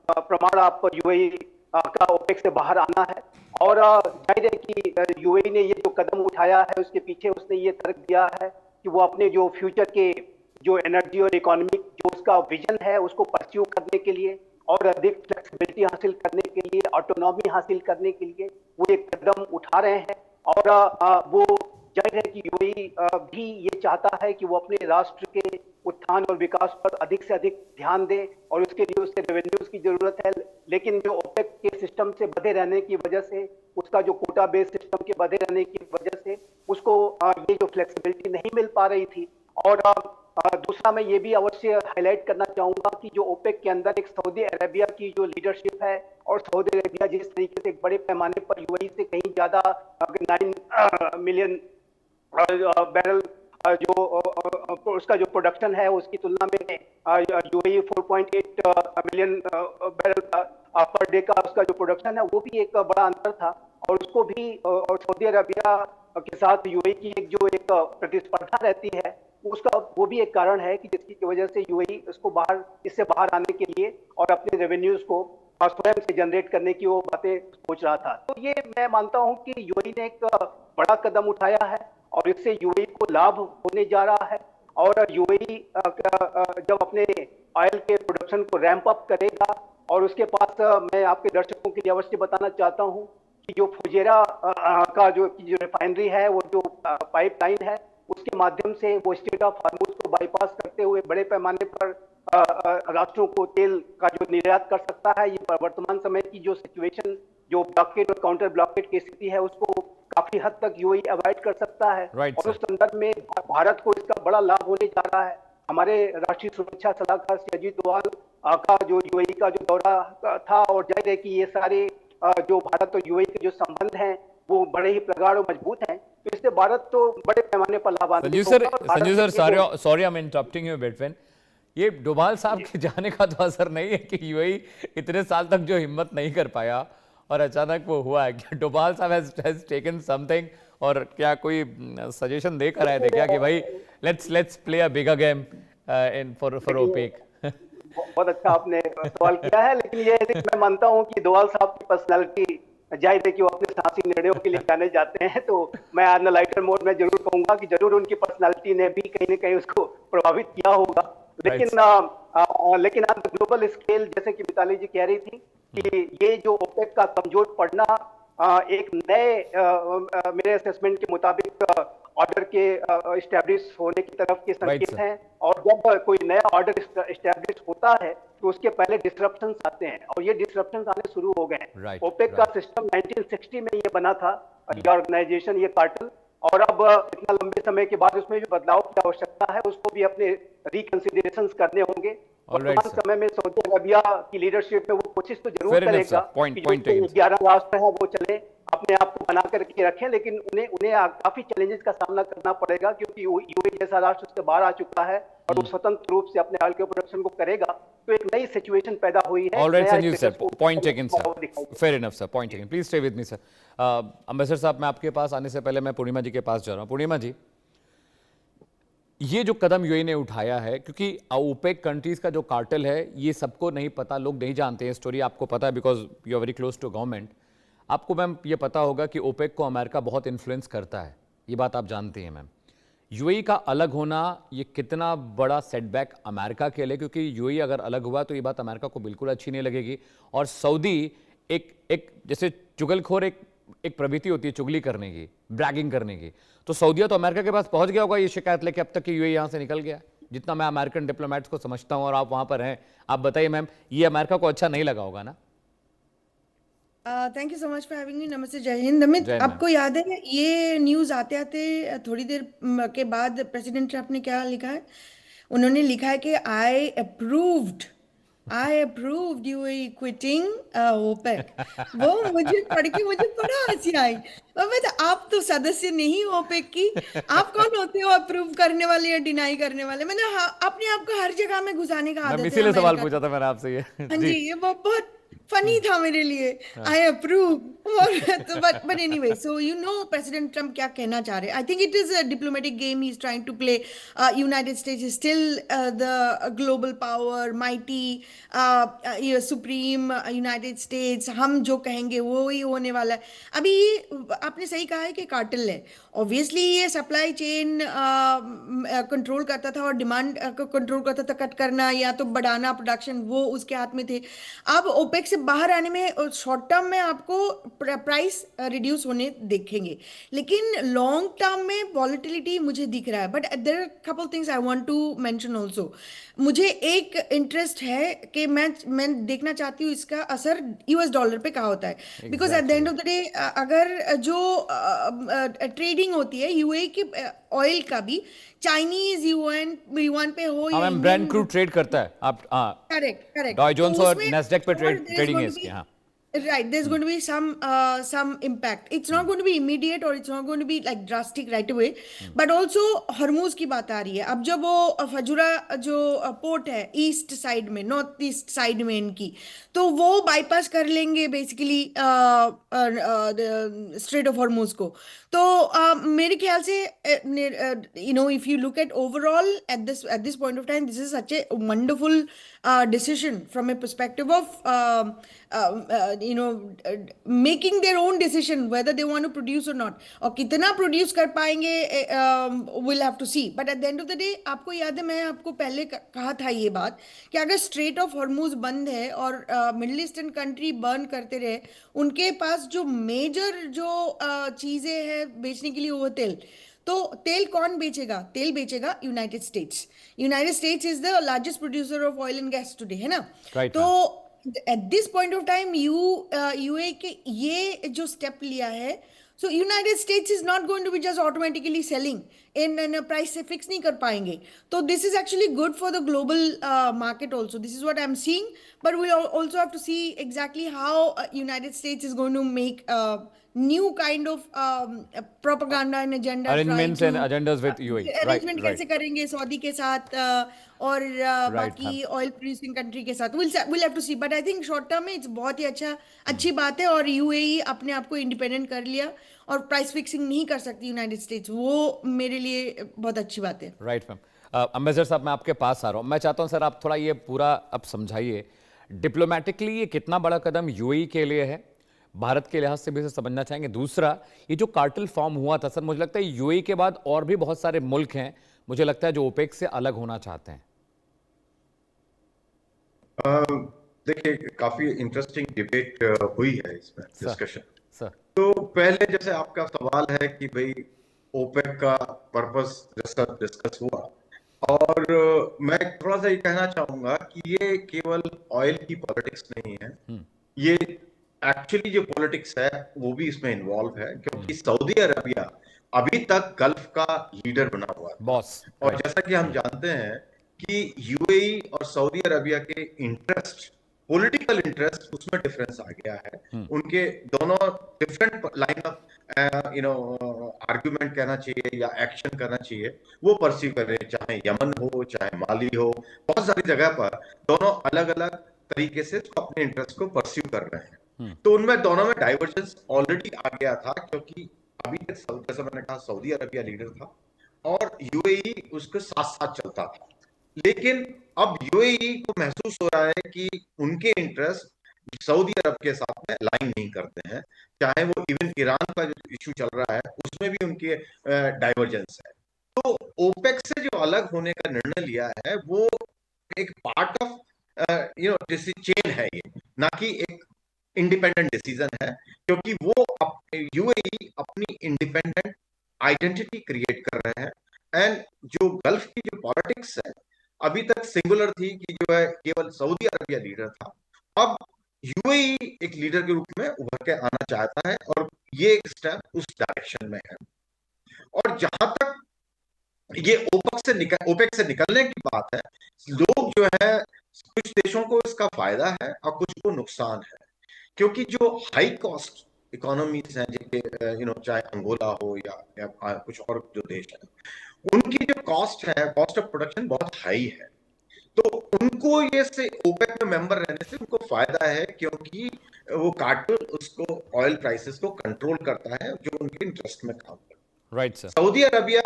प्रमाण आप यूएई का ओपेक से बाहर आना है। और जाहिर है कि यूएई ने ये जो कदम उठाया है उसके पीछे उसने ये तर्क दिया है कि वो अपने जो फ्यूचर के जो एनर्जी और इकोनॉमिक जो उसका विजन है उसको परस्यू करने के लिए और अधिक फ्लेक्सिबिलिटी हासिल करने के लिए, ऑटोनॉमी हासिल करने के लिए वो एक कदम उठा रहे हैं। और वो जाहिर है कि यूएई भी ये चाहता है कि वो अपने राष्ट्र के उत्थान और विकास पर अधिक से अधिक ध्यान दे और उसके लिए उससे रेवेन्यूज की जरूरत है। लेकिन जो ओपेक के सिस्टम से बंधे रहने की वजह से, उसका जो कोटा बेस्ड सिस्टम के बंधे रहने की वजह से उसको ये जो फ्लेक्सिबिलिटी नहीं मिल पा रही थी। और दूसरा मैं ये भी अवश्य हाईलाइट करना चाहूंगा कि जो ओपेक के अंदर एक सऊदी अरेबिया की जो लीडरशिप है और सऊदी अरेबिया जिस तरीके से एक बड़े पैमाने पर यूएई से कहीं ज्यादा 9 मिलियन बैरल जो उसका जो प्रोडक्शन है उसकी तुलना में UAE 4.8 million barrel per day का उसका जो प्रोडक्शन है वो भी एक बड़ा अंतर था। और उसको भी और सऊदी अरबिया के साथ यूएई की एक प्रतिस्पर्धा रहती है, उसका वो भी एक कारण है कि जिसकी वजह से यूएई इससे बाहर आने के लिए और अपने रेवेन्यूज को स्वयं से जनरेट करने की वो बातें सोच रहा था। तो ये मैं मानता हूं कि यूएई ने एक बड़ा कदम उठाया है और इससे यूएई को लाभ होने जा रहा है। और यूएई जब अपने ऑयल के प्रोडक्शन को रैंप अप करेगा और उसके पास मैं आपके दर्शकों के लिए अवश्य बताना चाहता हूं कि जो फुजेरा का जो रिफाइनरी है, वो जो पाइपलाइन है, उसके माध्यम से वो स्ट्रेट ऑफ हॉर्मुज को बाईपास करते हुए बड़े पैमाने पर राष्ट्रों को तेल का जो निर्यात कर सकता है। ये वर्तमान समय की जो सिचुएशन, जो ब्लॉकेड और काउंटर ब्लॉकेड की स्थिति है, उसको काफी हद तक यूएई अवॉइड कर सकता है। और उस संदर्भ में भारत को इसका बड़ा लाभ होने जा रहा है। हमारे राष्ट्रीय सुरक्षा सलाहकार श्री अजीत डोभाल का जो यूएई का जो दौरा था, और जाहिर है कि ये सारे जो भारत और यूएई के जो संबंध हैं वो बड़े ही प्रगाढ़ और मजबूत हैं, तो इससे भारत तो बड़े पैमाने पर लाभान्वित होगा। Sanju sir, sorry I am interrupting you between. ये डोभाल साहब के जाने का तो असर नहीं है कि यूएई इतने साल तक जो हिम्मत नहीं कर पाया और अचानक वो हुआ है? क्या डोभाल साहब हैज टेकन समथिंग, और क्या कोई सजेशन दे कर आए थे क्या कि भाई let's play a bigger game in for OPEC? बहुत अच्छा आपने सवाल किया है, लेकिन ये मैं मानता हूं कि डोभाल साहब की पर्सनालिटी, जाहिर है कि वो अपने साहसी निर्णयों के लिए जाने जाते हैं, तो मैं आज लाइटर मोड में जरूर कहूंगा कि जरूर उनकी पर्सनालिटी ने भी कहीं न कहीं उसको प्रभावित किया होगा। लेकिन ऑन द ग्लोबल स्केल, जैसे कि मिताली जी कह रही थी कि ये जो ओपेक का कमजोर पड़ना एक नए मेरे असेसमेंट के मुताबिक ऑर्डर के इस्टेब्लिश होने की तरफ के संकेत हैं। और जब कोई नया ऑर्डर इस्टेब्लिश होता है तो उसके पहले डिसरप्शंस आते हैं, और ये डिसरप्शंस आने शुरू हो गए हैं। ओपेक का सिस्टम 1960 में ये बना था, ये ऑर्गेनाइजेशन, ये कार्टेल, और अब इतना लंबे समय के बाद उसमें भी बदलाव की आवश्यकता है, उसको भी अपने रिकंसिडरेशंस करने होंगे। वर्तमान समय में सऊदी अरबिया की लीडरशिप में वो कोशिश तो जरूर करेगा कि 11 राष्ट्र है वो चले, अपने आप को बना करके रखें, लेकिन उन्हें काफी चैलेंजेस का सामना करना पड़ेगा, क्योंकि यूएई जैसा राष्ट्र उससे बाहर आ चुका है और वो स्वतंत्र रूप से अपने ऑयल के प्रोडक्शन को करेगा, तो एक नई सिचुएशन पैदा हुई है। Alright Sanjeev sir, point taken sir, fair enough sir, point taken. Please stay with me sir. Ambassador साहब, मैं आपके पास आने से पहले मैं पूर्णिमा जी के पास जा रहा हूं। पूर्णिमा जी, ये जो कदम यूएई ने उठाया है, क्योंकि ओपेक कंट्रीज का जो कार्टेल है ये सबको नहीं पता, लोग नहीं जानते हैं स्टोरी, आपको पता है because you are very close to government. आपको मैम ये पता होगा कि ओपेक को अमेरिका बहुत इन्फ्लुएंस करता है, ये बात आप जानती हैं मैम। यूएई का अलग होना ये कितना बड़ा सेटबैक अमेरिका के लिए, क्योंकि यूएई अगर अलग हुआ तो ये बात अमेरिका को बिल्कुल अच्छी नहीं लगेगी। और सऊदी एक जैसे चुगलखोर एक प्रवृत्ति होती है चुगली करने की, ब्रैगिंग करने की, तो सऊदीया तो अमेरिका के पास पहुंच गया होगा ये शिकायत लेके अब तक कि यूएई यहां से निकल गया। जितना मैं अमेरिकन डिप्लोमेट्स को समझता हूं और आप वहां पर हैं, आप बताइए मैम, ये अमेरिका को अच्छा नहीं लगा होगा ना? Thank you so much for having me. नमस्ते, जय हिंद। अमित, आपको याद है ये न्यूज आते आते थोड़ी देर के बाद प्रेसिडेंट ट्रंप ने क्या लिखा है? उन्होंने लिखा है कि I approved UAE quitting OPEC. वो मुझे पढ़ के मुझे बड़ा हंसी आई। आप तो सदस्य नहीं हो ओपेक की, आप कौन होते हो अप्रूव करने वाले या डिनाई करने वाले? मैंने अपने आप को हर जगह में घुसाने का आदत है। इसीलिए सवाल पूछा था मैंने आपसे ये। हाँ जी, ये बहुत फनी था मेरे लिए। I approve. But anyway, so you know president Trump क्या कहना चाह रहे हैं। I think it is a diplomatic game he is trying to play. United States is still the global power, mighty supreme United States. हम जो कहेंगे वो ही होने वाला है। अभी आपने सही कहा है कि कार्टेल है। ऑब्वियसली ये सप्लाई चेन कंट्रोल करता था और डिमांड को कंट्रोल करता था, कट करना या तो बढ़ाना प्रोडक्शन, वो उसके हाथ में थे। अब ओपेक से बाहर आने में शॉर्ट टर्म में आपको प्राइस रिड्यूस होने देखेंगे, लेकिन लॉन्ग टर्म में वॉलेटिलिटी मुझे दिख रहा है। But there are couple things I want to mention also. मुझे एक इंटरेस्ट है कि मैं देखना चाहती हूँ इसका असर यूएस डॉलर पे क्या होता है। Because at the end of the day अगर जो ट्रेडिंग होती है यूएई के ऑयल का भी, चाइनीज युआन पे हो या ब्रांड क्रूड ट्रेड करता है आप। करेक्ट डॉ जोन्स और नैस्डैक पे ट्रेडिंग है इसकी। हाँ, right, there's going to be some impact. It's not going to be immediate or it's not going to be like drastic right away. But also हरमुज की बात आ रही है। अब जब वो फजुरा जो पोर्ट है ईस्ट साइड में, नॉर्थ ईस्ट साइड में इनकी, तो वो बाईपास कर लेंगे बेसिकली स्ट्रेट ऑफ हरमुज को। तो मेरे ख्याल से you know, if you look at overall at this point of time, this is such a wonderful decision from a perspective of making their own decision whether they want to produce or not. और कितना produce कर पाएंगे we'll have to see. But at the end of the day, आपको याद है मैं आपको पहले कहा था ये बात कि अगर स्ट्रेट ऑफ हॉर्मुज बंद है और मिडिल ईस्टर्न कंट्री बर्न करते रहे, उनके पास जो मेजर जो चीजें हैं बेचने के लिए वो तेल, तो तेल कौन बेचेगा? तेल बेचेगा United States. United States is the largest producer of oil and gas today, है ना? Right, तो at this point of time UAE के ये जो स्टेप लिया है, so United States is not going to be just automatically selling in price से फिक्स नहीं कर पाएंगे. तो this is actually good for the global market also. This is what I am seeing, but we also have to see exactly how United States is going to make new kind of propaganda and agenda, arrangements and agendas with UAE. arrangement कैसे करेंगे Saudi के साथ और बाकी oil producing country के साथ. we'll have to see, but I think short term में it's बहुत ही अच्छी बात है. और UAE अपने आप को इंडिपेंडेंट कर लिया और प्राइस फिक्सिंग नहीं कर सकती यूनाइटेड स्टेट्स, वो मेरे लिए बहुत अच्छी बात है. Right ma'am. अम्बेसडर साहब, मैं आपके पास आ रहा हूँ. मैं चाहता हूँ सर आप थोड़ा ये पूरा अब समझाइए डिप्लोमेटिकली ये कितना बड़ा कदम UAE के लिए है, भारत के लिहाज से भी इसे समझना चाहेंगे. दूसरा, ये जो कार्टेल फॉर्म हुआ था सर, मुझे लगता है UAE के बाद और भी बहुत सारे मुल्क हैं, मुझे लगता है जो ओपेक से अलग होना चाहते हैं. देखिए, काफी इंटरेस्टिंग डिबेट हुई है इसमें, डिस्कशन. सर तो पहले जैसे आपका सवाल है कि भाई ओपेक का पर्पस डिस्कस हुआ, और मैं थोड़ा सा ये कहना चाहूंगा कि ये केवल ऑयल की पॉलिटिक्स नहीं है, ये एक्चुअली जो पॉलिटिक्स है वो भी इसमें इन्वॉल्व है, क्योंकि सऊदी अरबिया अभी तक गल्फ का लीडर बना हुआ है, बॉस. और जैसा कि हम जानते हैं कि UAE और सऊदी अरबिया के इंटरेस्ट, पॉलिटिकल इंटरेस्ट, उसमें डिफरेंस आ गया है. उनके दोनों डिफरेंट लाइन ऑफ आर्गुमेंट कहना चाहिए या एक्शन करना चाहिए, वो परस्यू कर रहे हैं. चाहे यमन हो, चाहे माली हो, बहुत सारी जगह पर दोनों अलग अलग तरीके से अपने इंटरेस्ट को परस्यू कर रहे हैं. तो उनमें दोनों में डाइवर्जेंस ऑलरेडी आ गया था, क्योंकि अभी तक जैसा मैंने कहा सऊदी अरबिया लीडर था और UAE उसके साथ साथ चलता था. लेकिन अब UAE को महसूस हो रहा है कि उनके इंटरेस्ट सऊदी अरब के साथ में लाइन नहीं करते हैं, चाहे वो इवन ईरान का जो इश्यू चल रहा है उसमें भी उनके डाइवर्जेंस है. तो ओपेक से जो अलग होने का निर्णय लिया है वो एक पार्ट ऑफ चेन है, ये ना कि एक इंडिपेंडेंट डिसीजन है, क्योंकि वो UAE अपनी इंडिपेंडेंट आइडेंटिटी क्रिएट कर रहे हैं. एंड जो गल्फ की जो पॉलिटिक्स है अभी तक सिंगुलर थी कि जो है केवल सऊदी अरबिया लीडर था, अब UAE एक लीडर के रूप में उभर के आना चाहता है, और ये एक स्टेप उस डायरेक्शन में है. और जहां तक ये ओपेक से निकलने की बात है, लोग जो है कुछ देशों को इसका फायदा है और कुछ को नुकसान है, क्योंकि जो हाई कॉस्ट इकोनॉमीज हैं, जैसे चाहे अंगोला हो या कुछ और जो देश हैं, उनकी जो कॉस्ट है, कॉस्ट ऑफ प्रोडक्शन बहुत हाई है. तो उनको ये से ओपेक में मेंबर रहने से उनको फायदा है, क्योंकि वो कार्टेल उसको ऑयल प्राइसेस को कंट्रोल करता है, जो उनके इंटरेस्ट में काम करता है. Right sir. सऊदी अरबिया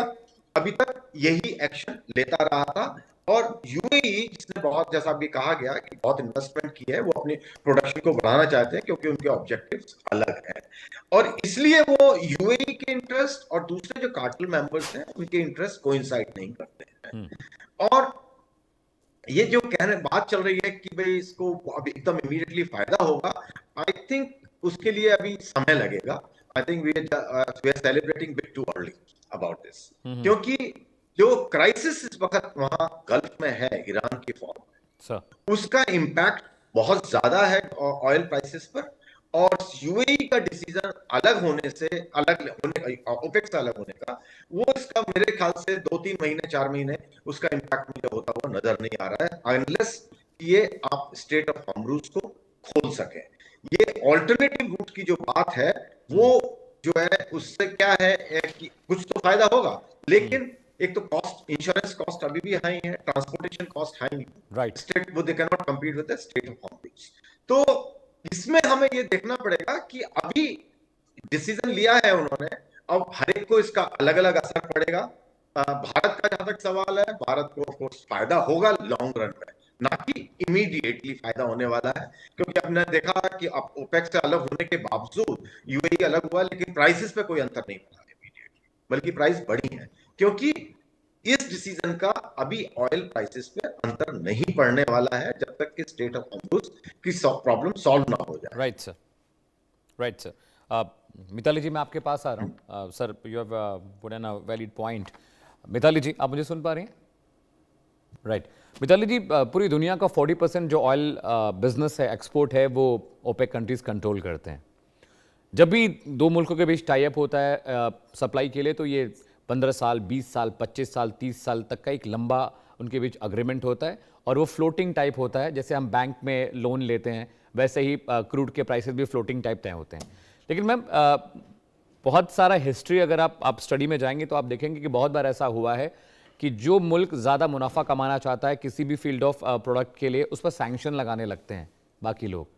अभी तक यही एक्शन लेता रहा था, और UAE जिसने बहुत, जैसा अभी कहा गया कि बहुत इन्वेस्टमेंट की है, वो अपनी प्रोडक्शन को बढ़ाना चाहते हैं, क्योंकि उनके ऑब्जेक्टिव्स अलग हैं, और इसलिए वो UAE के इंटरेस्ट और दूसरे जो कार्टेल मेंबर्स हैं उनके इंटरेस्ट कोइंसाइड नहीं करते हैं. और ये जो बात चल रही है कि भाई इसको अभी एकदम इमीडिएटली फायदा होगा, आई थिंक उसके लिए अभी समय लगेगा. I think we are celebrating bit too early about this, क्योंकि जो क्राइसिस इस वक्त वहां गल्फ में है ईरान की फॉर्म में, उसका इम्पैक्ट बहुत ज्यादा है ऑयल प्राइसेस पर, और UAE का डिसीजन अलग होने से, ओपेक से अलग होने का, वो इसका मेरे ख्याल से 2-3 महीने 4 महीने उसका इम्पैक्ट मुझे होता हुआ नजर नहीं आ रहा है, अनलेस ये आप स्ट्रेट ऑफ हॉर्मुज को खोल सके. ये ऑल्टरनेटिव रूट की जो बात है वो जो है उससे क्या है कि कुछ तो फायदा होगा, लेकिन एक तो कॉस्ट, इंश्योरेंस कॉस्ट अभी भी हाई है, transportation cost high, right, strait वो they can not compete with the Strait of Hormuz. तो इसमें हमें ये देखना पड़ेगा कि अभी डिसीजन लिया है उन्होंने, अब हर एक को इसका अलग अलग असर पड़ेगा. भारत का जहां तक सवाल है, भारत को ऑफ कोर्स फायदा होगा लॉन्ग रन में, ना कि इमीडिएटली फायदा होने वाला है, क्योंकि हमने देखा कि अब ओपेक से अलग होने के बावजूद यूएई अलग हुआ, लेकिन प्राइसेस पे कोई अंतर नहीं पड़ा इमीडिएटली, बल्कि प्राइस बढ़ी है, क्योंकि इस डिसीजन का अभी ऑयल प्राइसेस पे अंतर नहीं पड़ने वाला है जब तक कि स्टेट ऑफ हॉर्मुज की प्रॉब्लम सॉल्व ना हो जाए। Right sir, right sir. Mitali ji, मैं आपके पास आ रहा हूँ। Sir, you have put an a valid point. Mitali ji, आप मुझे सुन पा रही हैं? राइट। मिताली जी, पूरी दुनिया का 40% जो ऑयल बिजनेस है, एक्सपोर्ट है, वो ओपेक कंट्रीज कंट्रोल करते हैं। जब भी दो मुल्कों के बीच टाई अप होता है सप्लाई के लिए, तो ये 15 साल, 20 साल, 25 साल, 30 साल तक का एक लंबा उनके बीच अग्रीमेंट होता है, और वो फ्लोटिंग टाइप होता है। जैसे हम बैंक में लोन लेते हैं, वैसे ही क्रूड के प्राइसेस भी फ्लोटिंग टाइप तय होते हैं। लेकिन मैम, बहुत सारा हिस्ट्री अगर आप स्टडी में जाएंगे तो आप देखेंगे कि बहुत बार ऐसा हुआ है कि जो मुल्क ज़्यादा मुनाफा कमाना चाहता है किसी भी फील्ड ऑफ प्रोडक्ट के लिए, उस पर सैंक्शन लगाने लगते हैं बाकी लोग,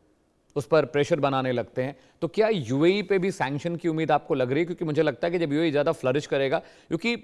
उस पर प्रेशर बनाने लगते हैं। तो क्या यूएई पे भी सैंक्शन की उम्मीद आपको लग रही है? क्योंकि मुझे लगता है कि जब यूएई ज़्यादा फ्लरिश करेगा, क्योंकि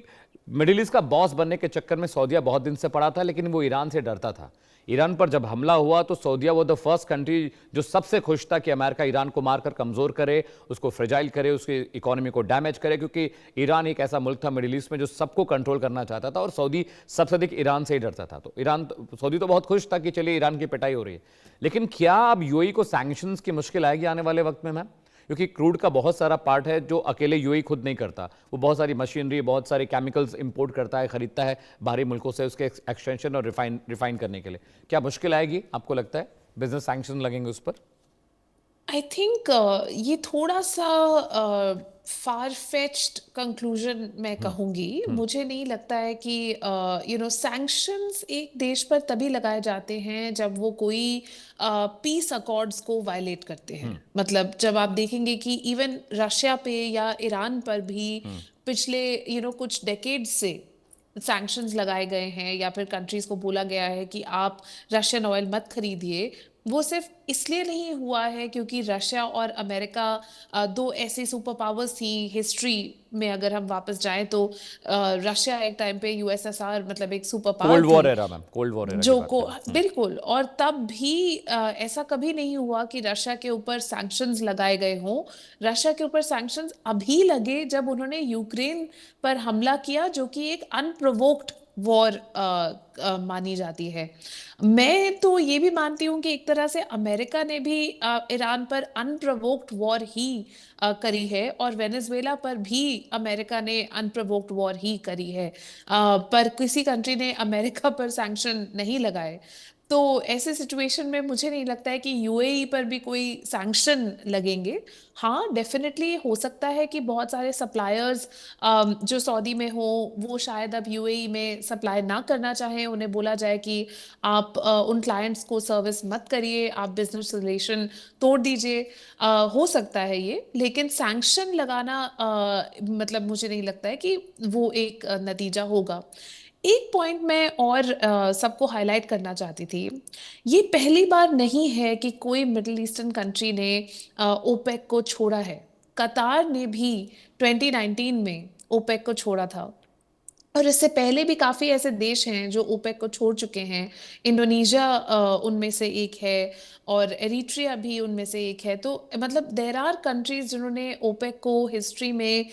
मिडिल ईस्ट का बॉस बनने के चक्कर में सऊदीया बहुत दिन से पड़ा था, लेकिन वो ईरान से डरता था। ईरान पर जब हमला हुआ तो सऊदीया वो द फर्स्ट कंट्री जो सबसे खुश था कि अमेरिका ईरान को मारकर कमज़ोर करे, उसको फ्रेजाइल करे, उसकी इकोनॉमी को डैमेज करे, क्योंकि ईरान एक ऐसा मुल्क था मिडिल ईस्ट में जो सबको कंट्रोल करना चाहता था, और सऊदी सबसे अधिक ईरान से ही डरता था। तो सऊदी तो बहुत खुश था कि चलिए ईरान की पिटाई हो रही है। लेकिन क्या अब यूएई को सैंक्शंस की मुश्किल आएगी आने वाले वक्त में मैम? क्योंकि क्रूड का बहुत सारा पार्ट है जो अकेले यूएई खुद नहीं करता, वो बहुत सारी मशीनरी, बहुत सारे केमिकल्स इंपोर्ट करता है, खरीदता है बाहरी मुल्कों से उसके एक्सटेंशन और रिफाइन करने के लिए। क्या मुश्किल आएगी आपको लगता है? बिजनेस सैंक्शन लगेंगे उस पर? आई थिंक ये थोड़ा सा फार फेच्ड कंक्लूजन मैं कहूँगी। मुझे नहीं लगता है कि सैंक्शंस एक देश पर तभी लगाए जाते हैं जब वो कोई पीस अकॉर्ड्स को वायलेट करते हैं। मतलब जब आप देखेंगे कि इवन रशिया पे या ईरान पर भी पिछले कुछ डेकेड से सैंक्शंस लगाए गए हैं, या फिर कंट्रीज को बोला गया है कि आप रशियन ऑयल मत खरीदिए। वो सिर्फ इसलिए नहीं हुआ है क्योंकि रशिया और अमेरिका दो ऐसे सुपर पावर्स थी हिस्ट्री में। अगर हम वापस जाएं तो रशिया एक टाइम पे यूएसएसआर मतलब एक सुपर पावर कोल्ड वॉर थी era ma'am, cold war era की जो बात को कर रहे हैं। बिल्कुल। और तब भी ऐसा कभी नहीं हुआ कि रशिया के ऊपर सैंक्शंस लगाए गए हों। रशिया के ऊपर सैंक्शंस अभी लगे जब उन्होंने यूक्रेन पर हमला किया, जो कि एक अनप्रोवोक्ड वॉर मानी जाती है। मैं तो ये भी मानती हूँ कि एक तरह से अमेरिका ने भी ईरान पर अनप्रोवोक्ड वॉर ही करी है, और वेनेजुएला पर भी अमेरिका ने अनप्रोवोक्ड वॉर ही करी है। पर किसी कंट्री ने अमेरिका पर सैंक्शन नहीं लगाए। तो ऐसे सिचुएशन में मुझे नहीं लगता है कि यूएई पर भी कोई सैंक्शन लगेंगे। हाँ, डेफिनेटली हो सकता है कि बहुत सारे सप्लायर्स जो सऊदी में हो वो शायद अब यूएई में सप्लाई ना करना चाहें। उन्हें बोला जाए कि आप उन क्लाइंट्स को सर्विस मत करिए, आप बिजनेस रिलेशन तोड़ दीजिए। हो सकता है ये, लेकिन सैंक्शन लगाना मतलब मुझे नहीं लगता है कि वो एक नतीजा होगा। एक पॉइंट मैं और सबको हाईलाइट करना चाहती थी। ये पहली बार नहीं है कि कोई मिडिल ईस्टर्न कंट्री ने ओपेक को छोड़ा है। कतार ने भी 2019 में ओपेक को छोड़ा था, और इससे पहले भी काफ़ी ऐसे देश हैं जो ओपेक को छोड़ चुके हैं। इंडोनेशिया उनमें से एक है, और एरिट्रिया भी उनमें से एक है। तो मतलब देयर आर कंट्रीज जिन्होंने ओपेक को हिस्ट्री में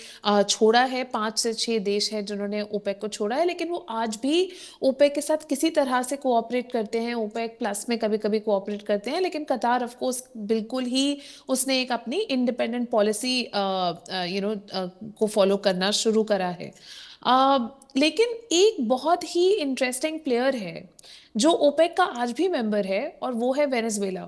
छोड़ा है। 5 से 6 देश हैं जिन्होंने ओपेक को छोड़ा है, लेकिन वो आज भी ओपेक के साथ किसी तरह से कोऑपरेट करते हैं। ओपेक प्लस में कभी कभी कोऑपरेट करते हैं, लेकिन कतार ऑफ कोर्स बिल्कुल ही उसने एक अपनी इंडिपेंडेंट पॉलिसी को फॉलो करना शुरू करा है। लेकिन एक बहुत ही इंटरेस्टिंग प्लेयर है जो ओपेक का आज भी मेंबर है, और वो है वेनेजुएला।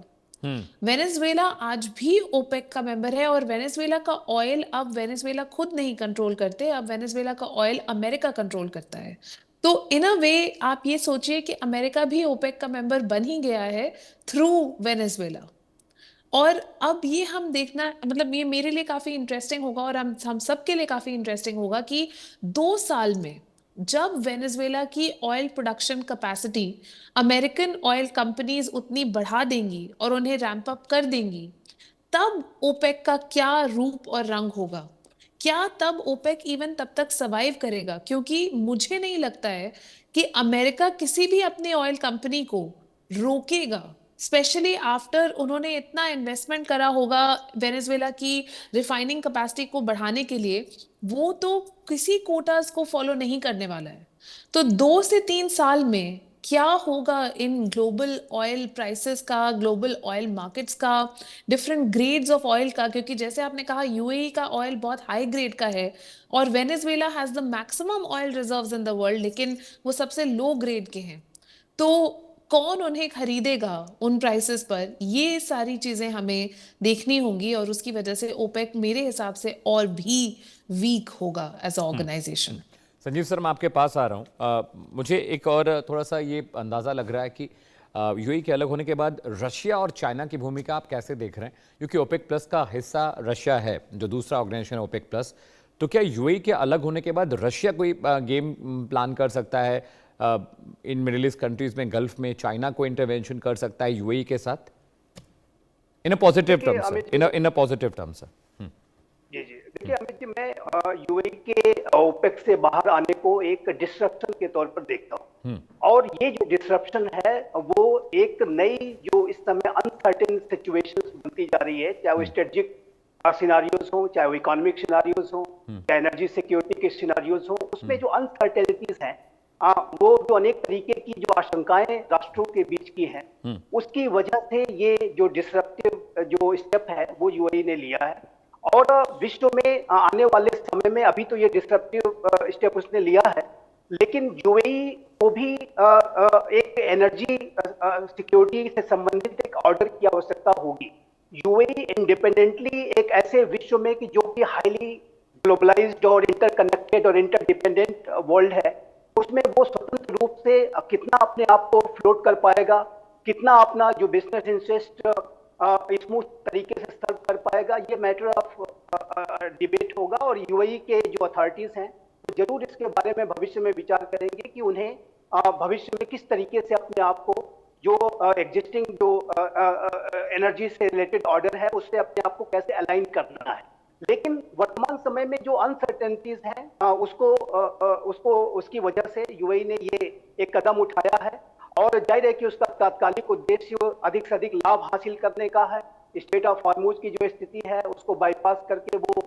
वेनेजुएला आज भी ओपेक का मेंबर है, और वेनेजुएला का ऑयल अब वेनेजुएला खुद नहीं कंट्रोल करते, अब वेनेजुएला का ऑयल अमेरिका कंट्रोल करता है। तो इन अ वे आप ये सोचिए कि अमेरिका भी ओपेक का मेंबर बन ही गया है थ्रू वेनेजुएला। और अब ये हम देखना, मतलब ये मेरे लिए काफी इंटरेस्टिंग होगा, और हम सबके लिए काफी इंटरेस्टिंग होगा कि 2 साल में जब वेनेजुएला की oil production capacity American oil companies उतनी बढ़ा देंगी और उन्हें रैंप अप कर देंगी, तब ओपेक का क्या रूप और रंग होगा। क्या तब ओपेक इवन तब तक सर्वाइव करेगा? क्योंकि मुझे नहीं लगता है कि अमेरिका किसी भी अपने ऑयल कंपनी को रोकेगा, स्पेशली आफ्टर उन्होंने इतना इन्वेस्टमेंट करा होगा वेनेजुएला की रिफाइनिंग कैपेसिटी को बढ़ाने के लिए, वो तो किसी कोटास को फॉलो नहीं करने वाला है। तो 2 से 3 साल में क्या होगा इन ग्लोबल ऑयल प्राइसेस का, ग्लोबल ऑयल मार्केट्स का, डिफरेंट ग्रेड्स ऑफ ऑयल का, क्योंकि जैसे आपने कहा यूएई का ऑयल बहुत हाई ग्रेड का है और Venezuela has the maximum oil reserves in the world, लेकिन वो सबसे लो ग्रेड के हैं। तो कौन उन्हें खरीदेगा उन प्राइसेस पर, ये सारी चीजें हमें देखनी होंगी और उसकी वजह से ओपेक मेरे हिसाब से और भी वीक होगा as a organization. Sanjeev sir, मैं आपके पास आ रहा हूँ। मुझे एक और थोड़ा सा ये अंदाज़ा लग रहा है कि यूएई के अलग होने के बाद रशिया और चाइना की भूमिका आप कैसे देख रहे हैं, क्योंकि ओपेक प्लस का हिस्सा रशिया है, जो दूसरा ऑर्गेनाइजेशन है ओपेक प्लस। तो क्या यूएई के अलग होने के बाद रशिया कोई गेम प्लान कर सकता है इन मिडिल ईस्ट कंट्रीज में, गल्फ में? चाइना को इंटरवेंशन कर सकता है यूएई के साथ in a positive terms, in a positive terms? जी जी, देखिए अमित जी, मैं यूएई के ओपेक से बाहर आने को एक डिस्रप्शन के तौर पर देखता हूँ। और ये जो डिस्रप्शन है वो एक नई जो इस समय अनसर्टेन सिचुएशंस बनती जा रही है, चाहे वो स्ट्रेटेजिक सिनारियोज हो, चाहे वो इकोनॉमिक सिनारियोज हो, चाहे एनर्जी सिक्योरिटी के सिनारियोज हो, उसमें जो अनसर्टेनिटीज हैं, वो जो अनेक तरीके की जो आशंकाएं राष्ट्रों के बीच की हैं, उसकी वजह से ये जो डिसरप्टिव जो स्टेप है वो यूएई ने लिया है। और विश्व में आने वाले समय में अभी तो ये डिसरप्टिव स्टेप उसने लिया है, लेकिन यूएई को भी एक एनर्जी सिक्योरिटी से संबंधित एक ऑर्डर की आवश्यकता होगी। यूएई इंडिपेंडेंटली एक ऐसे विश्व में कि जो कि हाईली ग्लोबलाइज्ड और इंटरकनेक्टेड और इंटरडिपेंडेंट वर्ल्ड है, उसमें वो स्वतंत्र रूप से कितना अपने आप को फ्लोट कर पाएगा, कितना अपना जो बिजनेस इंटरेस्ट स्मूथ तरीके से सर्व कर पाएगा, ये मैटर ऑफ डिबेट होगा। और यूएई के जो अथॉरिटीज हैं तो जरूर इसके बारे में भविष्य में विचार करेंगे कि उन्हें भविष्य में किस तरीके से अपने आप को जो एग्जिस्टिंग जो एनर्जी से रिलेटेड ऑर्डर है उससे अपने आप को कैसे अलाइन करना है। लेकिन वर्तमान समय में जो अनसर्टेनिटीज हैं उसको उसकी वजह से यूएई ने ये एक कदम उठाया है और जाहिर है कि उसका तात्कालिक उद्देश्य अधिक से अधिक लाभ हासिल करने का है। स्टेट ऑफ हॉर्मुज की जो स्थिति है उसको बाईपास करके वो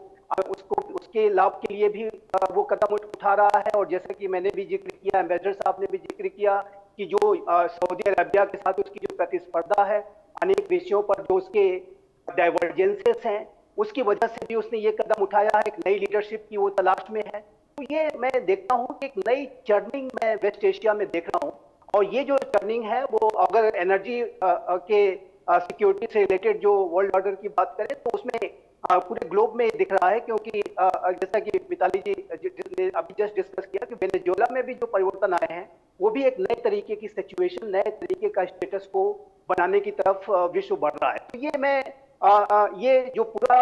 उसके लाभ के लिए भी वो कदम उठा रहा है। और जैसे कि मैंने भी जिक्र किया, एम्बेसडर साहब ने भी जिक्र किया कि जो सऊदी अरबिया के साथ उसकी जो प्रतिस्पर्धा है अनेक विषयों पर, जो उसके डाइवर्जेंसेस हैं, उसकी वजह से भी उसने ये कदम उठाया है। एक नई लीडरशिप की वो तलाश में है। तो ये मैं देखता हूँ कि एक नई टर्निंग मैं वेस्ट एशिया में देख रहा हूँ। और ये जो टर्निंग है वो अगर एनर्जी के सिक्योरिटी से रिलेटेड जो वर्ल्ड ऑर्डर की बात करें तो उसमें पूरे ग्लोब में दिख रहा है, क्योंकि जैसा कि मिताली जी ने अभी जस्ट डिस्कस किया कि वेनेजुएला में भी जो परिवर्तन आए हैं वो भी एक नए तरीके की सिचुएशन, नए तरीके का स्टेटस को बनाने की तरफ विश्व बढ़ रहा है। तो ये मैं ये जो पूरा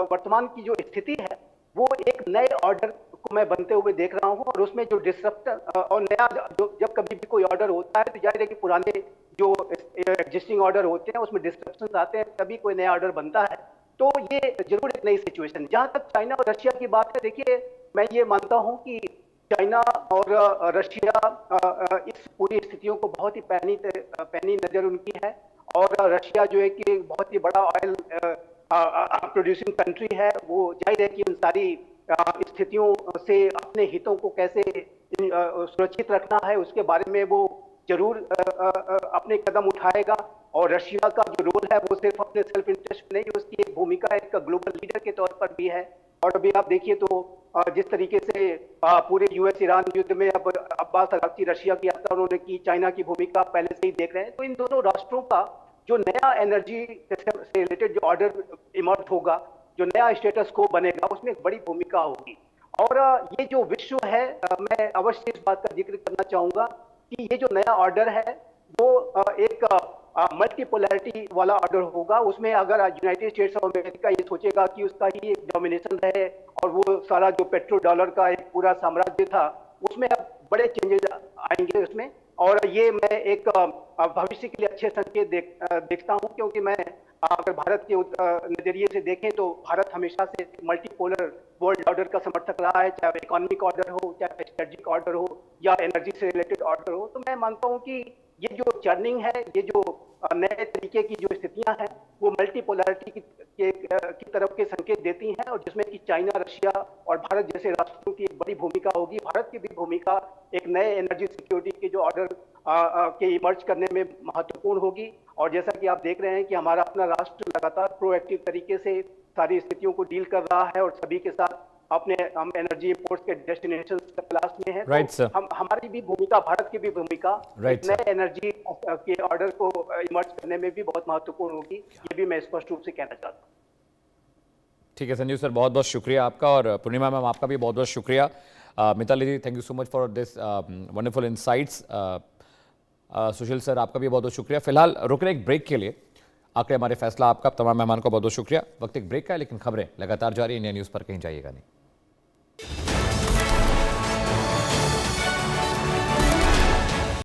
वर्तमान की जो स्थिति है वो एक नए ऑर्डर को मैं बनते हुए देख रहा हूं। और उसमें जो डिसरप्शन और नया जब कभी भी कोई ऑर्डर होता है तो जाहिर है कि पुराने जो एग्जिस्टिंग ऑर्डर होते हैं उसमें डिसरप्शन आते हैं, तभी कोई नया ऑर्डर बनता है। तो ये जरूर एक नई सिचुएशन। जहां तक चाइना और रशिया की बात है, देखिए मैं ये मानता हूं कि चाइना और रशिया इस पूरी स्थितियों को बहुत ही पैनी नजर उनकी है। और रशिया जो है कि बहुत ही बड़ा ऑयल प्रोड्यूसिंग कंट्री है, वो जाहिर है कि उन सारी स्थितियों से अपने हितों को कैसे सुरक्षित रखना है उसके बारे में वो जरूर अपने कदम उठाएगा। और रशिया का जो रोल है वो सिर्फ अपने सेल्फ इंटरेस्ट नहीं, उसकी एक भूमिका एक ग्लोबल लीडर के तौर पर भी है। और अभी आप देखिए तो जिस तरीके से पूरे यूएस ईरान युद्ध में अब अब्बास अराक्ची रशिया की यात्रा उन्होंने की, चाइना की भूमिका पहले से ही देख रहे हैं। तो इन दोनों राष्ट्रों का जो नया एनर्जी से रिलेटेड जो ऑर्डर इमर्ज होगा, जो नया स्टेटस को बनेगा, उसमें एक बड़ी भूमिका होगी। और ये जो विश्व है, मैं अवश्य इस बात का जिक्र करना चाहूंगा कि ये जो नया ऑर्डर है वो एक मल्टीपोलैरिटी वाला ऑर्डर होगा। उसमें अगर यूनाइटेड स्टेट्स ऑफ अमेरिका ये सोचेगा कि उसका ही एक डोमिनेशन रहे और वो सारा जो पेट्रो डॉलर का एक पूरा साम्राज्य था उसमें अब बड़े चेंजेस आएंगे उसमें। और ये मैं एक भविष्य के लिए अच्छे संकेत देखता हूं, क्योंकि मैं अगर भारत के नजरिए से देखें तो भारत हमेशा से मल्टीपोलर वर्ल्ड ऑर्डर का समर्थक रहा है, चाहे इकोनॉमिक ऑर्डर हो, चाहे स्ट्रेटेजिक ऑर्डर हो या एनर्जी से रिलेटेड ऑर्डर हो। तो मैं मानता हूं कि ये जो चर्निंग है, ये जो नए तरीके की जो स्थितियां हैं, वो मल्टीपोलैरिटी की तरफ के संकेत देती हैं, और जिसमें कि चाइना, रशिया और भारत जैसे राष्ट्रों की एक बड़ी भूमिका होगी। भारत की भी भूमिका एक नए एनर्जी सिक्योरिटी के जो ऑर्डर के इमर्ज करने में महत्वपूर्ण होगी। और जैसा कि आप देख रहे हैं कि हमारा अपना राष्ट्र लगातार प्रोएक्टिव तरीके से सारी स्थितियों को डील कर रहा है, और सभी के साथ हम एनर्जी इंपोर्ट्स के डेस्टिनेशन तलाश में हैं। Right, तो sir. हमारी भी भूमिका, भारत की भी भूमिका Right, नए एनर्जी के ऑर्डर को इमर्ज करने में भी बहुत महत्वपूर्ण होगी, ये भी मैं स्पष्ट रूप से कहना चाहता हूँ। ठीक है संजीव सर, बहुत बहुत शुक्रिया आपका, और पूर्णिमा मैम आपका भी बहुत बहुत शुक्रिया। Mitali ji, thank you so much for this wonderful insights. Sushil sir, आपका भी बहुत बहुत शुक्रिया। फिलहाल रुक रहे एक ब्रेक के लिए। आखिर हमारे फैसला आपका, तमाम मेहमान को बहुत बहुत शुक्रिया। वक्त एक ब्रेक का है, लेकिन खबरें लगातार जारी। इंडिया न्यूज़ पर कहीं जाइएगा नहीं।